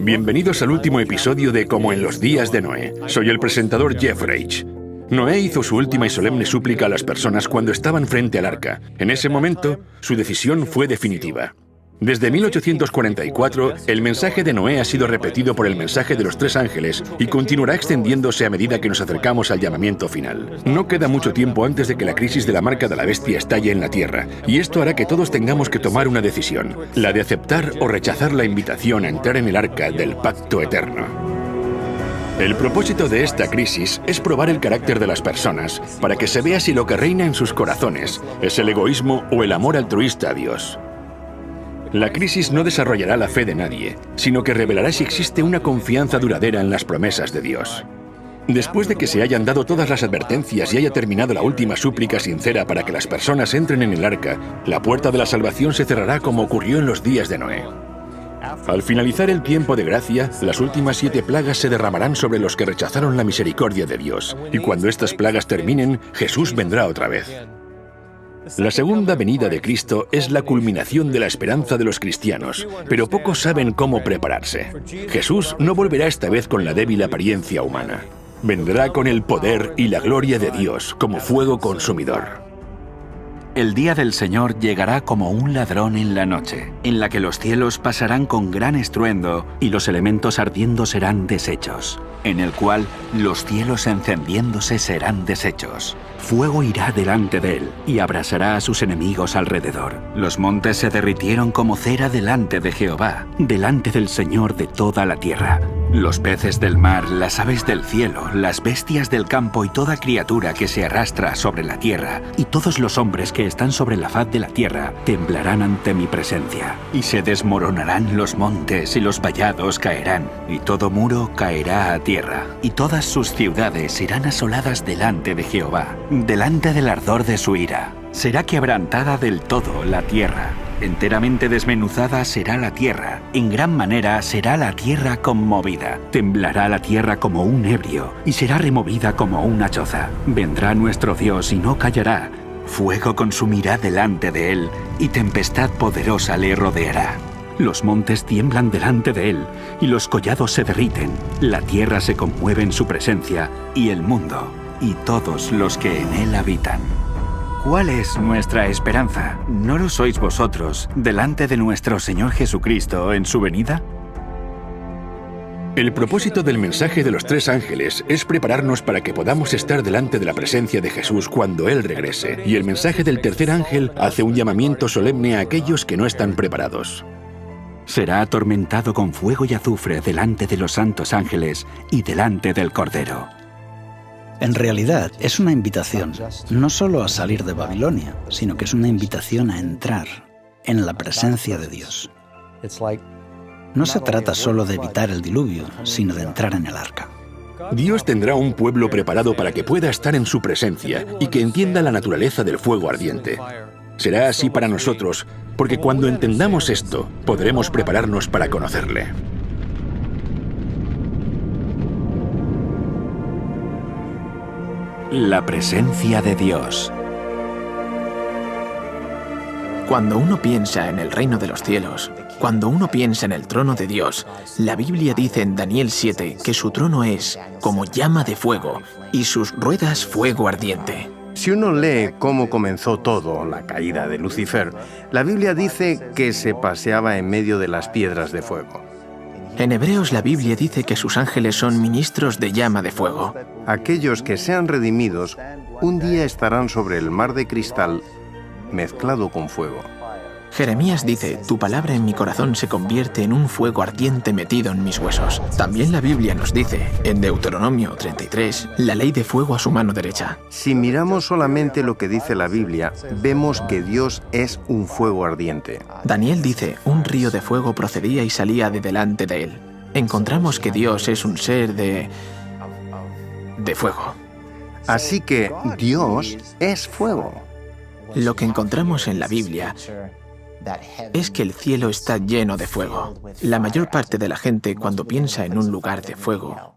Bienvenidos al último episodio de Como en los días de Noé. Soy el presentador Jeff Reich. Noé hizo su última y solemne súplica a las personas cuando estaban frente al arca. En ese momento, su decisión fue definitiva. Desde 1844, el mensaje de Noé ha sido repetido por el mensaje de los tres ángeles y continuará extendiéndose a medida que nos acercamos al llamamiento final. No queda mucho tiempo antes de que la crisis de la marca de la bestia estalle en la tierra, y esto hará que todos tengamos que tomar una decisión, la de aceptar o rechazar la invitación a entrar en el arca del pacto eterno. El propósito de esta crisis es probar el carácter de las personas, para que se vea si lo que reina en sus corazones es el egoísmo o el amor altruista a Dios. La crisis no desarrollará la fe de nadie, sino que revelará si existe una confianza duradera en las promesas de Dios. Después de que se hayan dado todas las advertencias y haya terminado la última súplica sincera para que las personas entren en el arca, la puerta de la salvación se cerrará como ocurrió en los días de Noé. Al finalizar el tiempo de gracia, las últimas 7 plagas se derramarán sobre los que rechazaron la misericordia de Dios, y cuando estas plagas terminen, Jesús vendrá otra vez. La segunda venida de Cristo es la culminación de la esperanza de los cristianos, pero pocos saben cómo prepararse. Jesús no volverá esta vez con la débil apariencia humana. Vendrá con el poder y la gloria de Dios como fuego consumidor. El día del Señor llegará como un ladrón en la noche, en la que los cielos pasarán con gran estruendo y los elementos ardiendo serán deshechos, en el cual los cielos encendiéndose serán deshechos. Fuego irá delante de él y abrasará a sus enemigos alrededor. Los montes se derritieron como cera delante de Jehová, delante del Señor de toda la tierra. Los peces del mar, las aves del cielo, las bestias del campo y toda criatura que se arrastra sobre la tierra, y todos los hombres que están sobre la faz de la tierra, temblarán ante mi presencia. Y se desmoronarán los montes y los vallados caerán, y todo muro caerá a tierra, y todas sus ciudades serán asoladas delante de Jehová, delante del ardor de su ira. Será quebrantada del todo la tierra. Enteramente desmenuzada será la tierra, en gran manera será la tierra conmovida. Temblará la tierra como un ebrio, y será removida como una choza. Vendrá nuestro Dios y no callará. Fuego consumirá delante de él, y tempestad poderosa le rodeará. Los montes tiemblan delante de él, y los collados se derriten. La tierra se conmueve en su presencia, y el mundo, y todos los que en él habitan. ¿Cuál es nuestra esperanza? ¿No lo sois vosotros delante de nuestro Señor Jesucristo en su venida? El propósito del mensaje de los tres ángeles es prepararnos para que podamos estar delante de la presencia de Jesús cuando Él regrese, y el mensaje del tercer ángel hace un llamamiento solemne a aquellos que no están preparados. Será atormentado con fuego y azufre delante de los santos ángeles y delante del Cordero. En realidad, es una invitación, no solo a salir de Babilonia, sino que es una invitación a entrar en la presencia de Dios. No se trata solo de evitar el diluvio, sino de entrar en el arca. Dios tendrá un pueblo preparado para que pueda estar en su presencia y que entienda la naturaleza del fuego ardiente. Será así para nosotros, porque cuando entendamos esto, podremos prepararnos para conocerle. La presencia de Dios. Cuando uno piensa en el reino de los cielos, cuando uno piensa en el trono de Dios, la Biblia dice en Daniel 7 que su trono es como llama de fuego y sus ruedas fuego ardiente. Si uno lee cómo comenzó todo, la caída de Lucifer, la Biblia dice que se paseaba en medio de las piedras de fuego. En Hebreos la Biblia dice que sus ángeles son ministros de llama de fuego. Aquellos que sean redimidos, un día estarán sobre el mar de cristal mezclado con fuego. Jeremías dice, tu palabra en mi corazón se convierte en un fuego ardiente metido en mis huesos. También la Biblia nos dice, en Deuteronomio 33, la ley de fuego a su mano derecha. Si miramos solamente lo que dice la Biblia, vemos que Dios es un fuego ardiente. Daniel dice, un río de fuego procedía y salía de delante de él. Encontramos que Dios es un ser de fuego. Así que Dios es fuego. Lo que encontramos en la Biblia es que el cielo está lleno de fuego. La mayor parte de la gente, cuando piensa en un lugar de fuego,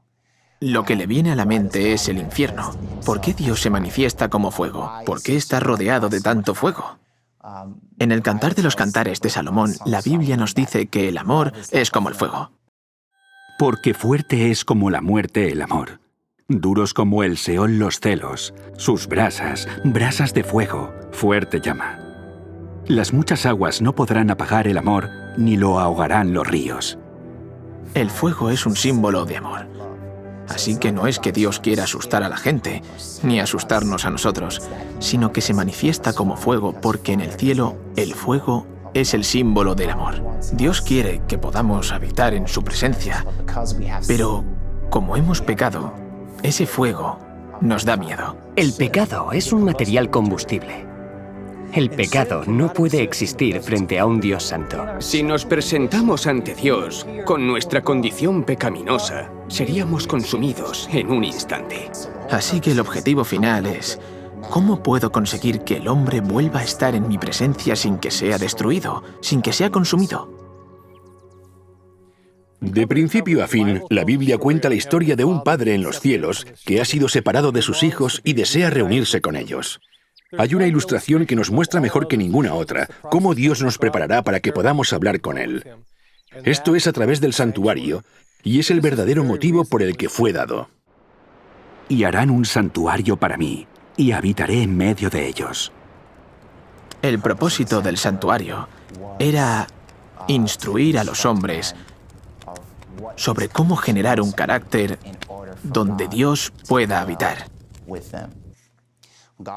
lo que le viene a la mente es el infierno. ¿Por qué Dios se manifiesta como fuego? ¿Por qué está rodeado de tanto fuego? En el Cantar de los Cantares de Salomón, la Biblia nos dice que el amor es como el fuego. Porque fuerte es como la muerte el amor, duros como el Seol los celos, sus brasas, brasas de fuego, fuerte llama. Las muchas aguas no podrán apagar el amor, ni lo ahogarán los ríos. El fuego es un símbolo de amor. Así que no es que Dios quiera asustar a la gente, ni asustarnos a nosotros, sino que se manifiesta como fuego porque en el cielo el fuego es el símbolo del amor. Dios quiere que podamos habitar en su presencia, pero como hemos pecado, ese fuego nos da miedo. El pecado es un material combustible. El pecado no puede existir frente a un Dios santo. Si nos presentamos ante Dios con nuestra condición pecaminosa, seríamos consumidos en un instante. Así que el objetivo final es: ¿cómo puedo conseguir que el hombre vuelva a estar en mi presencia sin que sea destruido, sin que sea consumido? De principio a fin, la Biblia cuenta la historia de un padre en los cielos que ha sido separado de sus hijos y desea reunirse con ellos. Hay una ilustración que nos muestra mejor que ninguna otra cómo Dios nos preparará para que podamos hablar con Él. Esto es a través del santuario, y es el verdadero motivo por el que fue dado. Y harán un santuario para mí, y habitaré en medio de ellos. El propósito del santuario era instruir a los hombres sobre cómo generar un carácter donde Dios pueda habitar.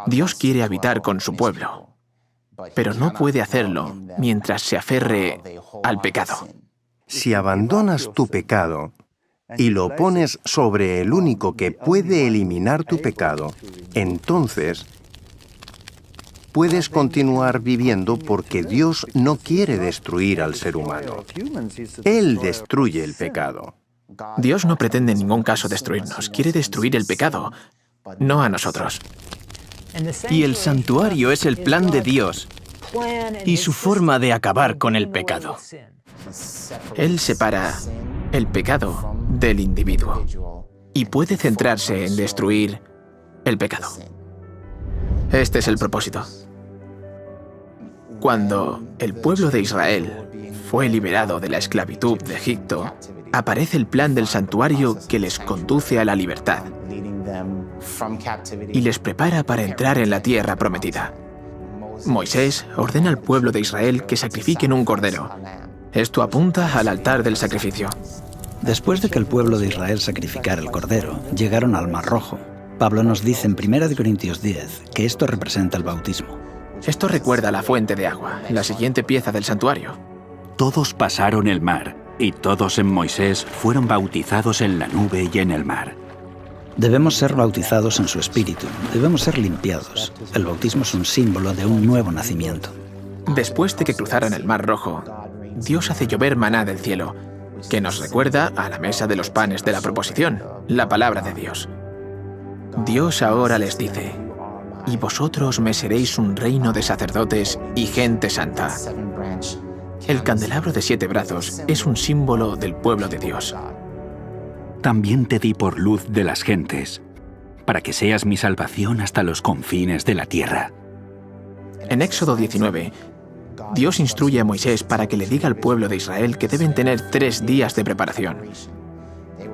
Dios quiere habitar con su pueblo, pero no puede hacerlo mientras se aferre al pecado. Si abandonas tu pecado y lo pones sobre el único que puede eliminar tu pecado, entonces puedes continuar viviendo porque Dios no quiere destruir al ser humano. Él destruye el pecado. Dios no pretende en ningún caso destruirnos, quiere destruir el pecado, no a nosotros. Y el santuario es el plan de Dios y su forma de acabar con el pecado. Él separa el pecado del individuo y puede centrarse en destruir el pecado. Este es el propósito. Cuando el pueblo de Israel fue liberado de la esclavitud de Egipto, aparece el plan del santuario que les conduce a la libertad y les prepara para entrar en la tierra prometida. Moisés ordena al pueblo de Israel que sacrifiquen un cordero. Esto apunta al altar del sacrificio. Después de que el pueblo de Israel sacrificara el cordero, llegaron al Mar Rojo. Pablo nos dice en 1 Corintios 10 que esto representa el bautismo. Esto recuerda a la fuente de agua, la siguiente pieza del santuario. Todos pasaron el mar, y todos en Moisés fueron bautizados en la nube y en el mar. Debemos ser bautizados en su espíritu, debemos ser limpiados. El bautismo es un símbolo de un nuevo nacimiento. Después de que cruzaran el Mar Rojo, Dios hace llover maná del cielo, que nos recuerda a la mesa de los panes de la proposición, la palabra de Dios. Dios ahora les dice: y vosotros me seréis un reino de sacerdotes y gente santa. El candelabro de 7 brazos es un símbolo del pueblo de Dios. También te di por luz de las gentes, para que seas mi salvación hasta los confines de la tierra. En Éxodo 19, Dios instruye a Moisés para que le diga al pueblo de Israel que deben tener 3 días de preparación.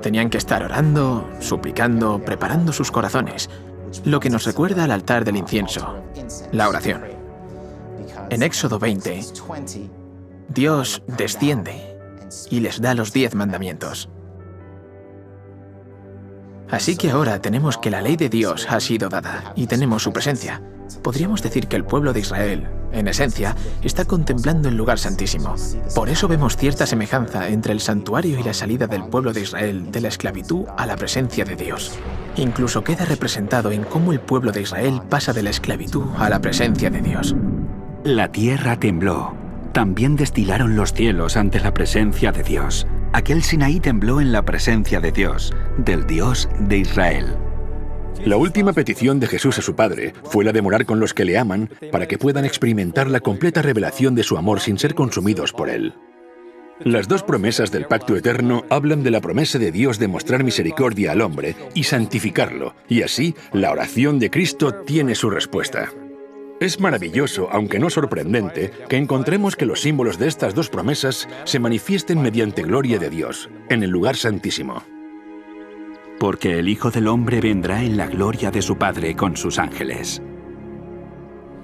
Tenían que estar orando, suplicando, preparando sus corazones, lo que nos recuerda al altar del incienso, la oración. En Éxodo 20, Dios desciende y les da los 10 mandamientos. Así que ahora tenemos que la ley de Dios ha sido dada y tenemos su presencia. Podríamos decir que el pueblo de Israel, en esencia, está contemplando el lugar santísimo. Por eso vemos cierta semejanza entre el santuario y la salida del pueblo de Israel de la esclavitud a la presencia de Dios. Incluso queda representado en cómo el pueblo de Israel pasa de la esclavitud a la presencia de Dios. La tierra tembló. También destilaron los cielos ante la presencia de Dios. Aquel Sinaí tembló en la presencia de Dios, del Dios de Israel. La última petición de Jesús a su Padre fue la de morar con los que le aman para que puedan experimentar la completa revelación de su amor sin ser consumidos por él. Las 2 promesas del pacto eterno hablan de la promesa de Dios de mostrar misericordia al hombre y santificarlo, y así la oración de Cristo tiene su respuesta. Es maravilloso, aunque no sorprendente, que encontremos que los símbolos de estas dos promesas se manifiesten mediante gloria de Dios, en el lugar santísimo. Porque el Hijo del Hombre vendrá en la gloria de su Padre con sus ángeles.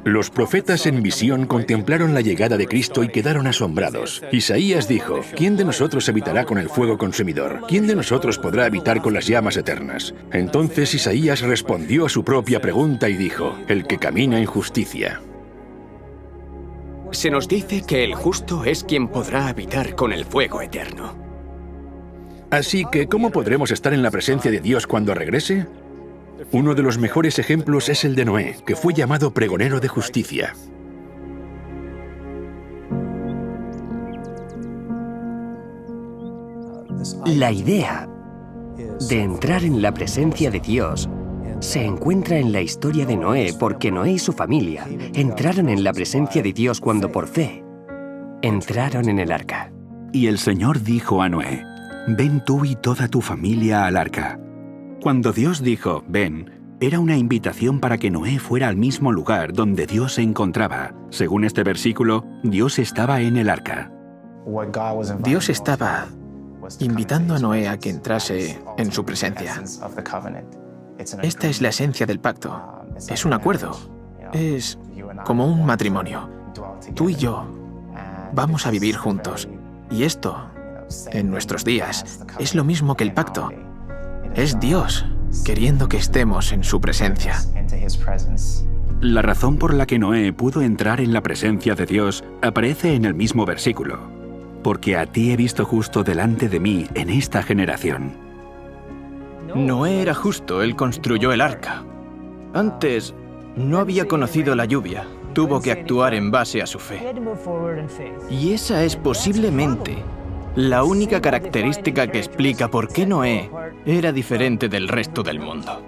Los profetas en visión contemplaron la llegada de Cristo y quedaron asombrados. Isaías dijo, ¿quién de nosotros habitará con el fuego consumidor? ¿Quién de nosotros podrá habitar con las llamas eternas? Entonces Isaías respondió a su propia pregunta y dijo, el que camina en justicia. Se nos dice que el justo es quien podrá habitar con el fuego eterno. Así que, ¿cómo podremos estar en la presencia de Dios cuando regrese? Uno de los mejores ejemplos es el de Noé, que fue llamado pregonero de justicia. La idea de entrar en la presencia de Dios se encuentra en la historia de Noé, porque Noé y su familia entraron en la presencia de Dios cuando por fe entraron en el arca. Y el Señor dijo a Noé, ven tú y toda tu familia al arca. Cuando Dios dijo, ven, era una invitación para que Noé fuera al mismo lugar donde Dios se encontraba. Según este versículo, Dios estaba en el arca. Dios estaba invitando a Noé a que entrase en su presencia. Esta es la esencia del pacto. Es un acuerdo. Es como un matrimonio. Tú y yo vamos a vivir juntos. Y esto, en nuestros días, es lo mismo que el pacto. Es Dios queriendo que estemos en su presencia. La razón por la que Noé pudo entrar en la presencia de Dios aparece en el mismo versículo. Porque a ti he visto justo delante de mí en esta generación. Noé era justo, él construyó el arca. Antes no había conocido la lluvia, tuvo que actuar en base a su fe. Y esa es posiblemente la única característica que explica por qué Noé era diferente del resto del mundo.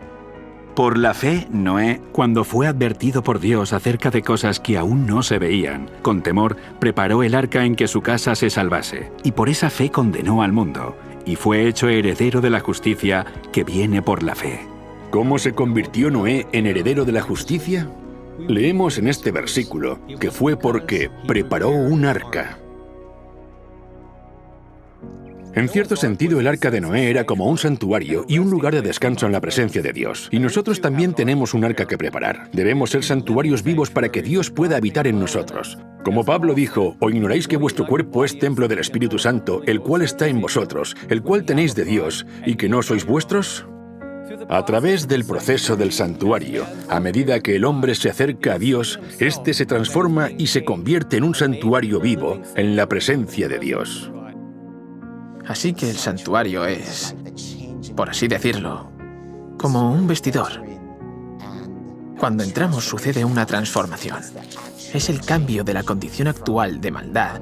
Por la fe, Noé, cuando fue advertido por Dios acerca de cosas que aún no se veían, con temor, preparó el arca en que su casa se salvase, y por esa fe condenó al mundo, y fue hecho heredero de la justicia que viene por la fe. ¿Cómo se convirtió Noé en heredero de la justicia? Leemos en este versículo que fue porque preparó un arca. En cierto sentido, el arca de Noé era como un santuario y un lugar de descanso en la presencia de Dios. Y nosotros también tenemos un arca que preparar. Debemos ser santuarios vivos para que Dios pueda habitar en nosotros. Como Pablo dijo, ¿o ignoráis que vuestro cuerpo es templo del Espíritu Santo, el cual está en vosotros, el cual tenéis de Dios, y que no sois vuestros? A través del proceso del santuario, a medida que el hombre se acerca a Dios, éste se transforma y se convierte en un santuario vivo en la presencia de Dios. Así que el santuario es, por así decirlo, como un vestidor. Cuando entramos sucede una transformación. Es el cambio de la condición actual de maldad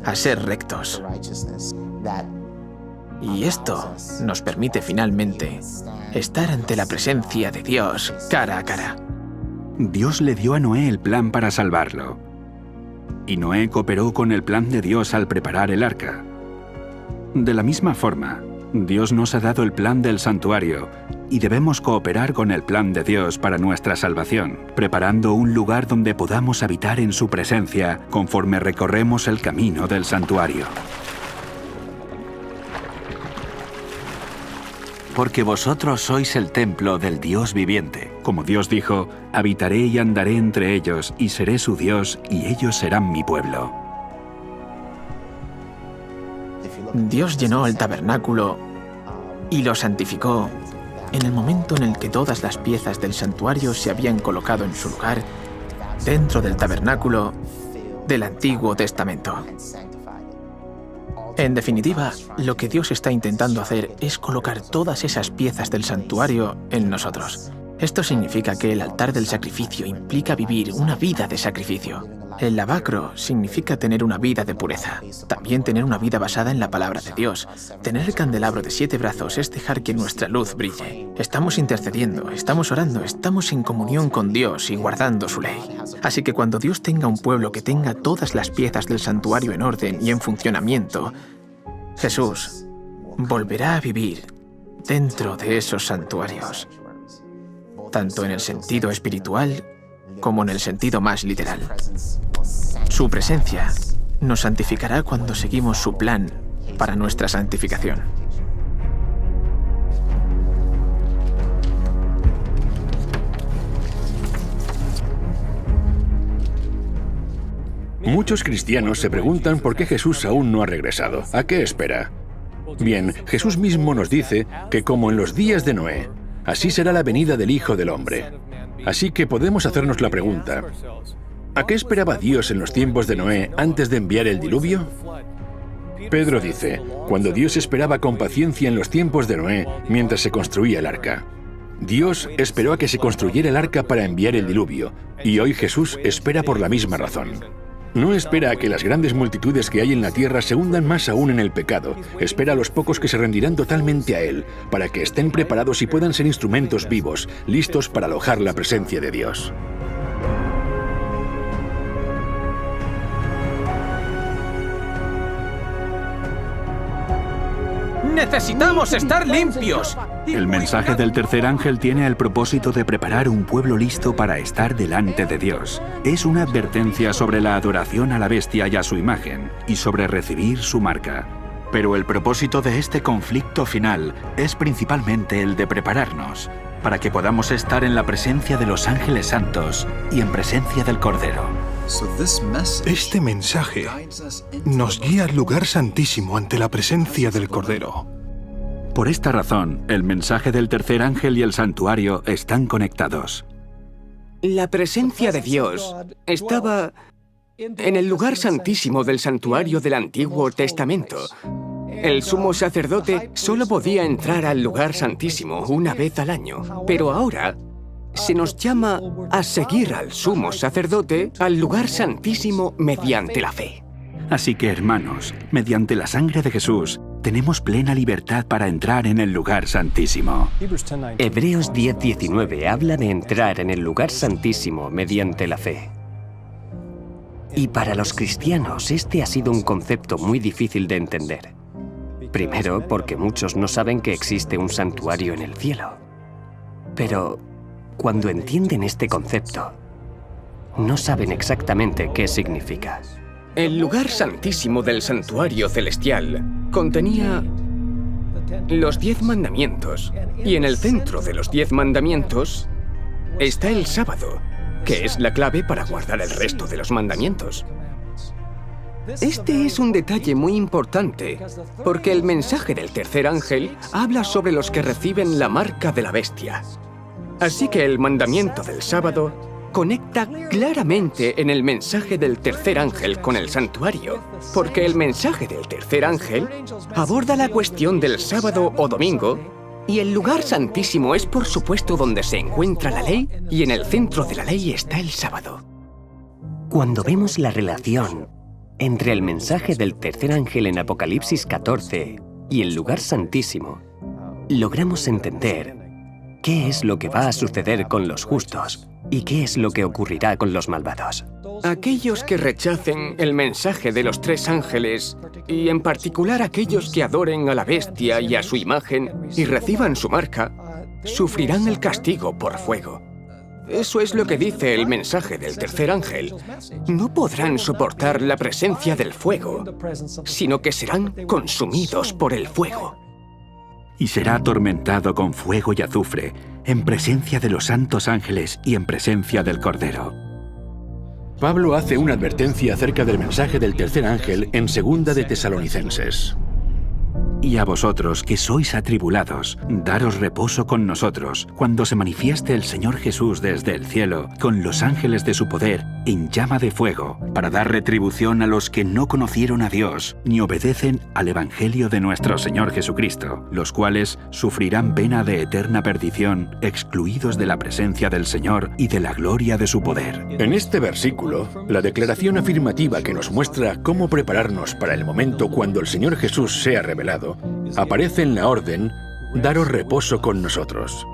a ser rectos. Y esto nos permite finalmente estar ante la presencia de Dios cara a cara. Dios le dio a Noé el plan para salvarlo. Y Noé cooperó con el plan de Dios al preparar el arca. De la misma forma, Dios nos ha dado el plan del santuario y debemos cooperar con el plan de Dios para nuestra salvación, preparando un lugar donde podamos habitar en su presencia conforme recorremos el camino del santuario. Porque vosotros sois el templo del Dios viviente. Como Dios dijo, habitaré y andaré entre ellos y seré su Dios y ellos serán mi pueblo. Dios llenó el tabernáculo y lo santificó en el momento en el que todas las piezas del santuario se habían colocado en su lugar dentro del tabernáculo del Antiguo Testamento. En definitiva, lo que Dios está intentando hacer es colocar todas esas piezas del santuario en nosotros. Esto significa que el altar del sacrificio implica vivir una vida de sacrificio. El lavacro significa tener una vida de pureza. También tener una vida basada en la palabra de Dios. Tener el candelabro de 7 brazos es dejar que nuestra luz brille. Estamos intercediendo, estamos orando, estamos en comunión con Dios y guardando su ley. Así que cuando Dios tenga un pueblo que tenga todas las piezas del santuario en orden y en funcionamiento, Jesús volverá a vivir dentro de esos santuarios, tanto en el sentido espiritual como en el sentido más literal. Su presencia nos santificará cuando seguimos su plan para nuestra santificación. Muchos cristianos se preguntan por qué Jesús aún no ha regresado. ¿A qué espera? Bien, Jesús mismo nos dice que como en los días de Noé, así será la venida del Hijo del Hombre. Así que podemos hacernos la pregunta, ¿a qué esperaba Dios en los tiempos de Noé antes de enviar el diluvio? Pedro dice, cuando Dios esperaba con paciencia en los tiempos de Noé mientras se construía el arca. Dios esperó a que se construyera el arca para enviar el diluvio, y hoy Jesús espera por la misma razón. No espera a que las grandes multitudes que hay en la tierra se hundan más aún en el pecado. Espera a los pocos que se rendirán totalmente a Él, para que estén preparados y puedan ser instrumentos vivos, listos para alojar la presencia de Dios. ¡Necesitamos estar limpios! El mensaje del tercer ángel tiene el propósito de preparar un pueblo listo para estar delante de Dios. Es una advertencia sobre la adoración a la bestia y a su imagen, y sobre recibir su marca. Pero el propósito de este conflicto final es principalmente el de prepararnos, para que podamos estar en la presencia de los ángeles santos y en presencia del Cordero. Este mensaje nos guía al lugar santísimo ante la presencia del Cordero. Por esta razón, el mensaje del tercer ángel y el santuario están conectados. La presencia de Dios estaba en el lugar santísimo del santuario del Antiguo Testamento. El sumo sacerdote solo podía entrar al lugar santísimo una vez al año, pero ahora se nos llama a seguir al sumo sacerdote al lugar santísimo mediante la fe. Así que, hermanos, mediante la sangre de Jesús, tenemos plena libertad para entrar en el lugar santísimo. Hebreos 10:19 habla de entrar en el lugar santísimo mediante la fe. Y para los cristianos este ha sido un concepto muy difícil de entender. Primero, porque muchos no saben que existe un santuario en el cielo. Pero cuando entienden este concepto, no saben exactamente qué significa. El lugar santísimo del santuario celestial contenía los 10 mandamientos, y en el centro de los 10 mandamientos está el sábado, que es la clave para guardar el resto de los mandamientos. Este es un detalle muy importante, porque el mensaje del tercer ángel habla sobre los que reciben la marca de la bestia. Así que el mandamiento del sábado conecta claramente en el mensaje del tercer ángel con el santuario, porque el mensaje del tercer ángel aborda la cuestión del sábado o domingo, y el lugar santísimo es por supuesto donde se encuentra la ley, y en el centro de la ley está el sábado. Cuando vemos la relación entre el mensaje del tercer ángel en Apocalipsis 14 y el lugar santísimo, logramos entender qué es lo que va a suceder con los justos y qué es lo que ocurrirá con los malvados. Aquellos que rechacen el mensaje de los 3 ángeles, y en particular aquellos que adoren a la bestia y a su imagen y reciban su marca, sufrirán el castigo por fuego. Eso es lo que dice el mensaje del tercer ángel. No podrán soportar la presencia del fuego, sino que serán consumidos por el fuego. Y será atormentado con fuego y azufre, en presencia de los santos ángeles y en presencia del Cordero. Pablo hace una advertencia acerca del mensaje del tercer ángel en 2 de Tesalonicenses. Y a vosotros que sois atribulados, daros reposo con nosotros, cuando se manifieste el Señor Jesús desde el cielo, con los ángeles de su poder, en llama de fuego, para dar retribución a los que no conocieron a Dios, ni obedecen al Evangelio de nuestro Señor Jesucristo, los cuales sufrirán pena de eterna perdición, excluidos de la presencia del Señor y de la gloria de su poder. En este versículo, la declaración afirmativa que nos muestra cómo prepararnos para el momento cuando el Señor Jesús sea revelado, aparece en la orden, daros reposo con nosotros.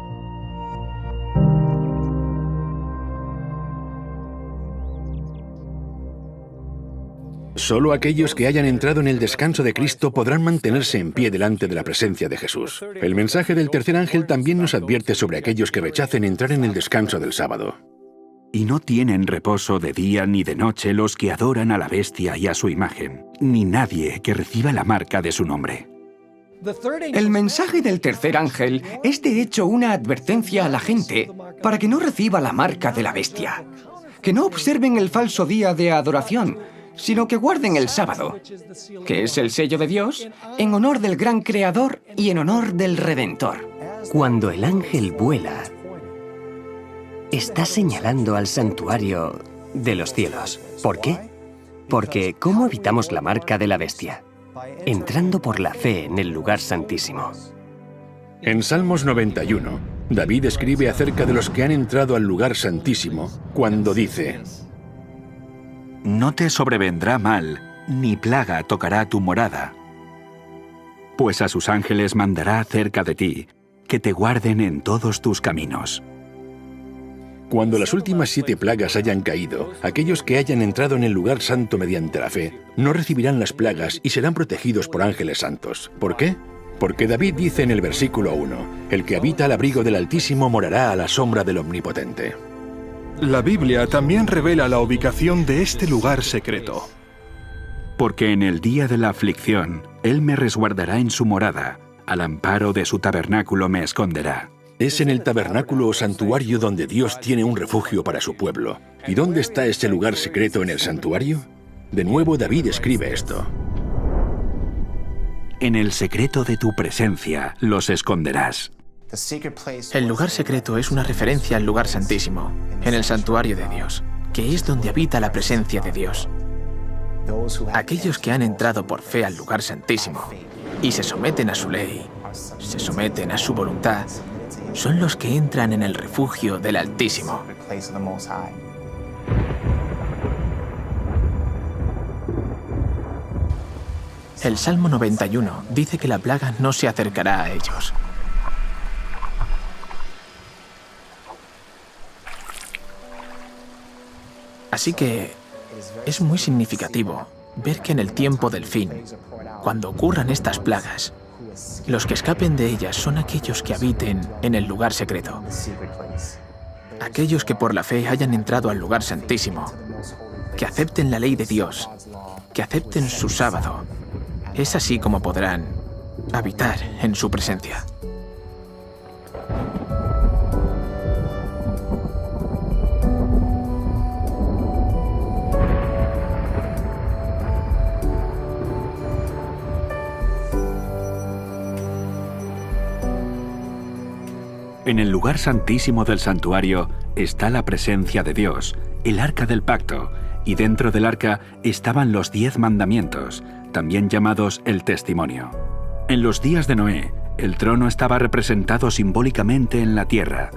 Solo aquellos que hayan entrado en el descanso de Cristo podrán mantenerse en pie delante de la presencia de Jesús. El mensaje del tercer ángel también nos advierte sobre aquellos que rechacen entrar en el descanso del sábado. Y no tienen reposo de día ni de noche los que adoran a la bestia y a su imagen, ni nadie que reciba la marca de su nombre. El mensaje del tercer ángel es de hecho una advertencia a la gente para que no reciba la marca de la bestia, que no observen el falso día de adoración, sino que guarden el sábado, que es el sello de Dios, en honor del gran Creador y en honor del Redentor. Cuando el ángel vuela, está señalando al santuario de los cielos. ¿Por qué? Porque ¿cómo evitamos la marca de la bestia? Entrando por la fe en el lugar santísimo. En Salmos 91, David escribe acerca de los que han entrado al lugar santísimo cuando dice: No te sobrevendrá mal, ni plaga tocará tu morada. Pues a sus ángeles mandará cerca de ti, que te guarden en todos tus caminos. Cuando las últimas 7 plagas hayan caído, aquellos que hayan entrado en el lugar santo mediante la fe no recibirán las plagas y serán protegidos por ángeles santos. ¿Por qué? Porque David dice en el versículo 1, «El que habita al abrigo del Altísimo morará a la sombra del Omnipotente». La Biblia también revela la ubicación de este lugar secreto. Porque en el día de la aflicción, Él me resguardará en su morada, al amparo de su tabernáculo me esconderá. Es en el tabernáculo o santuario donde Dios tiene un refugio para su pueblo. ¿Y dónde está ese lugar secreto en el santuario? De nuevo David escribe esto: En el secreto de tu presencia los esconderás. El lugar secreto es una referencia al lugar santísimo, en el santuario de Dios, que es donde habita la presencia de Dios. Aquellos que han entrado por fe al lugar santísimo y se someten a su ley, se someten a su voluntad, son los que entran en el refugio del Altísimo. El Salmo 91 dice que la plaga no se acercará a ellos. Así que es muy significativo ver que en el tiempo del fin, cuando ocurran estas plagas, los que escapen de ellas son aquellos que habiten en el lugar secreto. Aquellos que por la fe hayan entrado al lugar santísimo, que acepten la ley de Dios, que acepten su sábado. Es así como podrán habitar en su presencia. En el lugar santísimo del santuario está la presencia de Dios, el arca del pacto, y dentro del arca estaban los 10 mandamientos, también llamados el testimonio. En los días de Noé, el trono estaba representado simbólicamente en la tierra.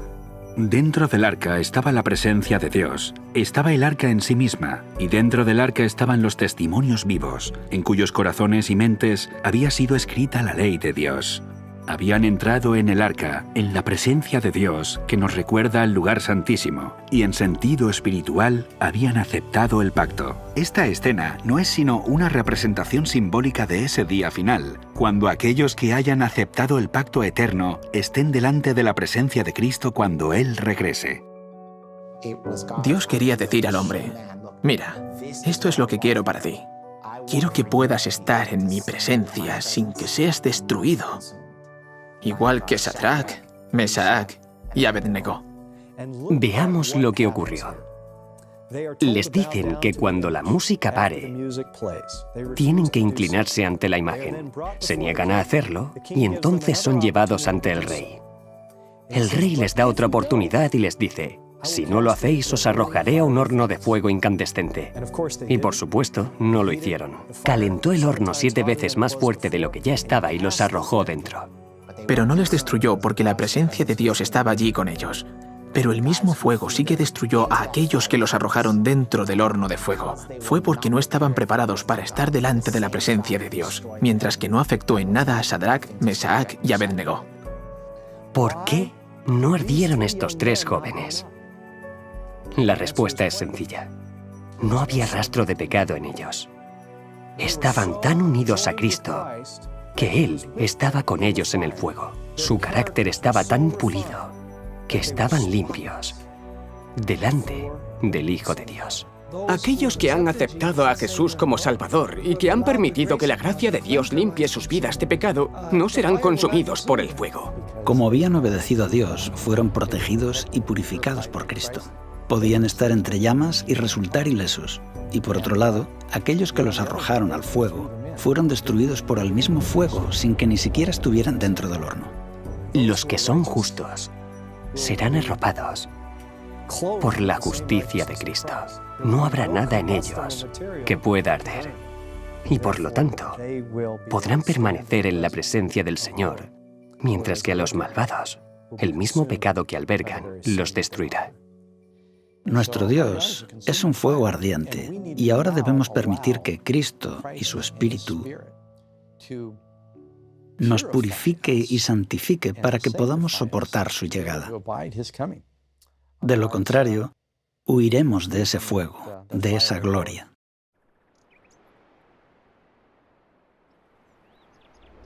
Dentro del arca estaba la presencia de Dios, estaba el arca en sí misma, y dentro del arca estaban los testimonios vivos, en cuyos corazones y mentes había sido escrita la ley de Dios. Habían entrado en el arca, en la presencia de Dios, que nos recuerda al lugar santísimo, y en sentido espiritual habían aceptado el pacto. Esta escena no es sino una representación simbólica de ese día final, cuando aquellos que hayan aceptado el pacto eterno estén delante de la presencia de Cristo cuando Él regrese. Dios quería decir al hombre: mira, esto es lo que quiero para ti. Quiero que puedas estar en mi presencia sin que seas destruido. Igual que Sadrach, Mesach y Abednego. Veamos lo que ocurrió. Les dicen que cuando la música pare, tienen que inclinarse ante la imagen. Se niegan a hacerlo y entonces son llevados ante el rey. El rey les da otra oportunidad y les dice: si no lo hacéis, os arrojaré a un horno de fuego incandescente. Y por supuesto, no lo hicieron. Calentó el horno 7 veces más fuerte de lo que ya estaba y los arrojó dentro. Pero no les destruyó porque la presencia de Dios estaba allí con ellos. Pero el mismo fuego sí que destruyó a aquellos que los arrojaron dentro del horno de fuego. Fue porque no estaban preparados para estar delante de la presencia de Dios, mientras que no afectó en nada a Sadrach, Mesach y Abednego. ¿Por qué no ardieron estos 3 jóvenes? La respuesta es sencilla. No había rastro de pecado en ellos. Estaban tan unidos a Cristo que Él estaba con ellos en el fuego. Su carácter estaba tan pulido que estaban limpios. delante del Hijo de Dios. Aquellos que han aceptado a Jesús como Salvador y que han permitido que la gracia de Dios limpie sus vidas de pecado, no serán consumidos por el fuego. Como habían obedecido a Dios, fueron protegidos y purificados por Cristo. Podían estar entre llamas y resultar ilesos. Y por otro lado, aquellos que los arrojaron al fuego fueron destruidos por el mismo fuego sin que ni siquiera estuvieran dentro del horno. Los que son justos serán arropados por la justicia de Cristo. No habrá nada en ellos que pueda arder. Y por lo tanto, podrán permanecer en la presencia del Señor, mientras que a los malvados, el mismo pecado que albergan los destruirá. Nuestro Dios es un fuego ardiente y ahora debemos permitir que Cristo y su Espíritu nos purifique y santifique para que podamos soportar su llegada. De lo contrario, huiremos de ese fuego, de esa gloria.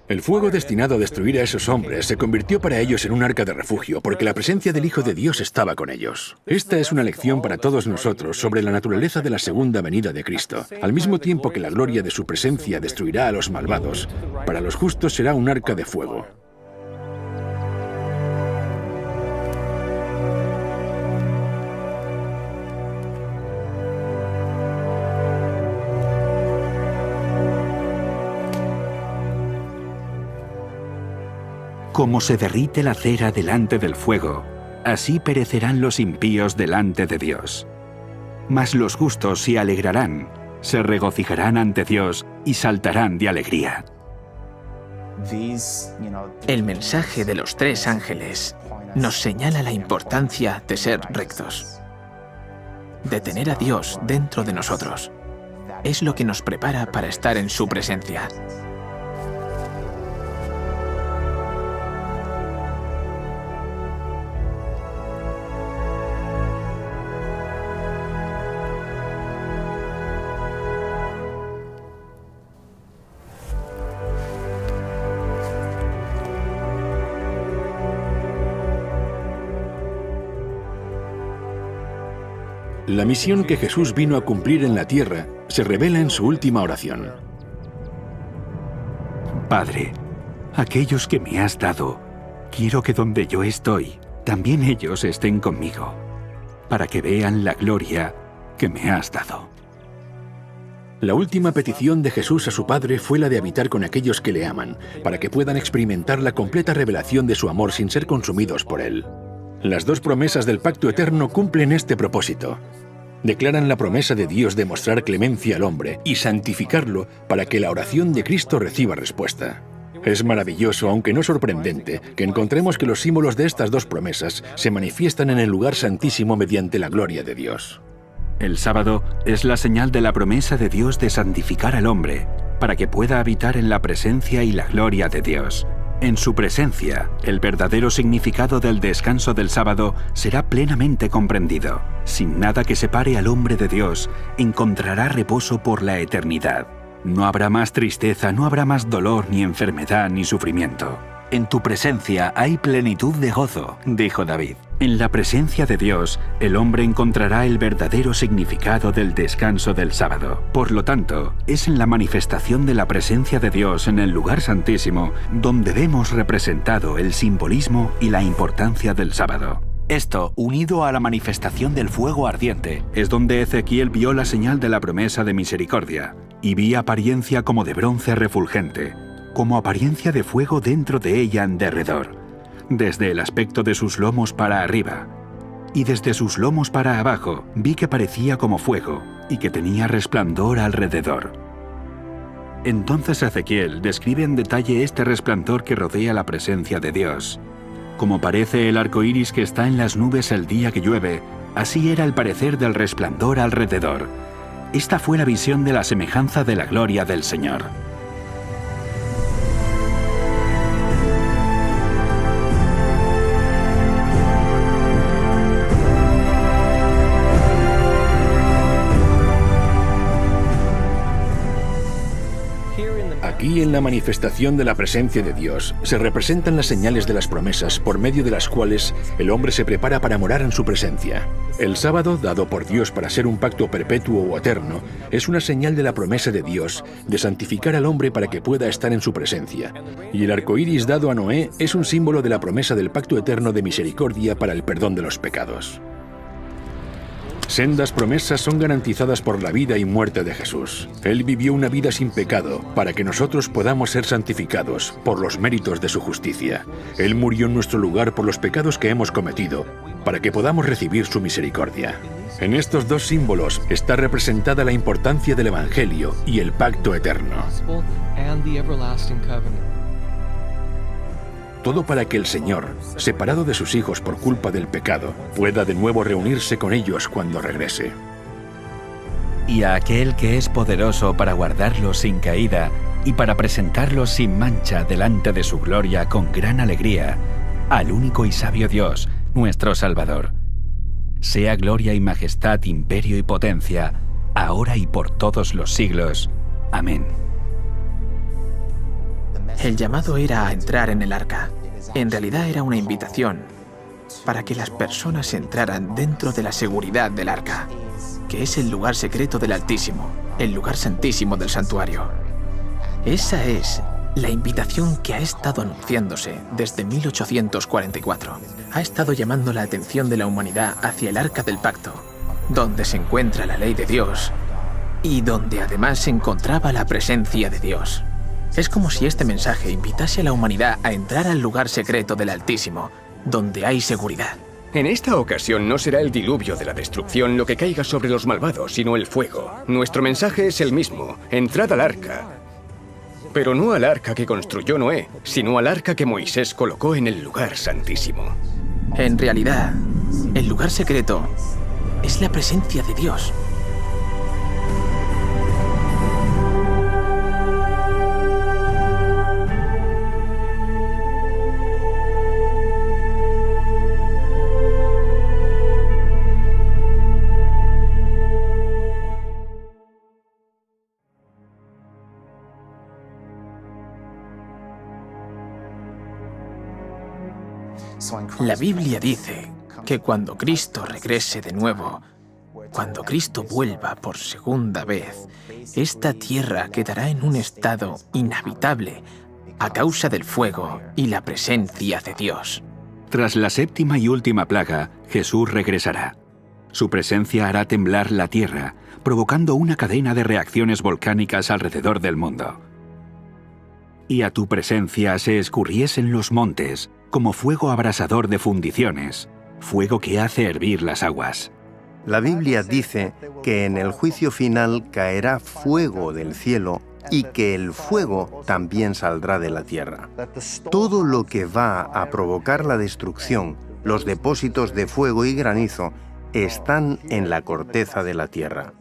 El fuego destinado a destruir a esos hombres se convirtió para ellos en un arca de refugio, porque la presencia del Hijo de Dios estaba con ellos. Esta es una lección para todos nosotros sobre la naturaleza de la segunda venida de Cristo. Al mismo tiempo que la gloria de su presencia destruirá a los malvados, para los justos será un arca de fuego. Como se derrite la cera delante del fuego, así perecerán los impíos delante de Dios. Mas los justos se alegrarán, se regocijarán ante Dios y saltarán de alegría. El mensaje de los 3 ángeles nos señala la importancia de ser rectos, de tener a Dios dentro de nosotros. Es lo que nos prepara para estar en su presencia. La misión que Jesús vino a cumplir en la tierra se revela en su última oración. Padre, aquellos que me has dado, quiero que donde yo estoy, también ellos estén conmigo, para que vean la gloria que me has dado. La última petición de Jesús a su Padre fue la de habitar con aquellos que le aman, para que puedan experimentar la completa revelación de su amor sin ser consumidos por él. Las 2 promesas del pacto eterno cumplen este propósito. Declaran la promesa de Dios de mostrar clemencia al hombre y santificarlo para que la oración de Cristo reciba respuesta. Es maravilloso, aunque no sorprendente, que encontremos que los símbolos de estas 2 promesas se manifiestan en el lugar santísimo mediante la gloria de Dios. El sábado es la señal de la promesa de Dios de santificar al hombre, para que pueda habitar en la presencia y la gloria de Dios. En su presencia, el verdadero significado del descanso del sábado será plenamente comprendido. Sin nada que separe al hombre de Dios, encontrará reposo por la eternidad. No habrá más tristeza, no habrá más dolor, ni enfermedad, ni sufrimiento. En tu presencia hay plenitud de gozo, dijo David. En la presencia de Dios, el hombre encontrará el verdadero significado del descanso del sábado. Por lo tanto, es en la manifestación de la presencia de Dios en el lugar santísimo donde vemos representado el simbolismo y la importancia del sábado. Esto, unido a la manifestación del fuego ardiente, es donde Ezequiel vio la señal de la promesa de misericordia, y vi apariencia como de bronce refulgente, como apariencia de fuego dentro de ella en derredor, desde el aspecto de sus lomos para arriba, y desde sus lomos para abajo vi que parecía como fuego, y que tenía resplandor alrededor. Entonces Ezequiel describe en detalle este resplandor que rodea la presencia de Dios. Como parece el arco iris que está en las nubes el día que llueve, así era el parecer del resplandor alrededor. Esta fue la visión de la semejanza de la gloria del Señor. Aquí, en la manifestación de la presencia de Dios, se representan las señales de las promesas por medio de las cuales el hombre se prepara para morar en su presencia. El sábado, dado por Dios para ser un pacto perpetuo o eterno, es una señal de la promesa de Dios de santificar al hombre para que pueda estar en su presencia. Y el arco iris dado a Noé es un símbolo de la promesa del pacto eterno de misericordia para el perdón de los pecados. Sendas promesas son garantizadas por la vida y muerte de Jesús. Él vivió una vida sin pecado para que nosotros podamos ser santificados por los méritos de su justicia. Él murió en nuestro lugar por los pecados que hemos cometido para que podamos recibir su misericordia. En estos dos símbolos está representada la importancia del Evangelio y el pacto eterno. Todo para que el Señor, separado de sus hijos por culpa del pecado, pueda de nuevo reunirse con ellos cuando regrese. Y a aquel que es poderoso para guardarlos sin caída y para presentarlos sin mancha delante de su gloria con gran alegría, al único y sabio Dios, nuestro Salvador. Sea gloria y majestad, imperio y potencia, ahora y por todos los siglos. Amén. El llamado era a entrar en el arca. En realidad era una invitación para que las personas entraran dentro de la seguridad del arca, que es el lugar secreto del Altísimo, el lugar santísimo del santuario. Esa es la invitación que ha estado anunciándose desde 1844. Ha estado llamando la atención de la humanidad hacia el arca del pacto, donde se encuentra la ley de Dios y donde además se encontraba la presencia de Dios. Es como si este mensaje invitase a la humanidad a entrar al lugar secreto del Altísimo, donde hay seguridad. En esta ocasión no será el diluvio de la destrucción lo que caiga sobre los malvados, sino el fuego. Nuestro mensaje es el mismo: entrad al arca. Pero no al arca que construyó Noé, sino al arca que Moisés colocó en el lugar santísimo. En realidad, el lugar secreto es la presencia de Dios. La Biblia dice que cuando Cristo regrese de nuevo, cuando Cristo vuelva por segunda vez, esta tierra quedará en un estado inhabitable a causa del fuego y la presencia de Dios. Tras la séptima y última plaga, Jesús regresará. Su presencia hará temblar la tierra, provocando una cadena de reacciones volcánicas alrededor del mundo. Y a tu presencia se escurriesen los montes, como fuego abrasador de fundiciones, fuego que hace hervir las aguas. La Biblia dice que en el juicio final caerá fuego del cielo y que el fuego también saldrá de la tierra. Todo lo que va a provocar la destrucción, los depósitos de fuego y granizo, están en la corteza de la tierra.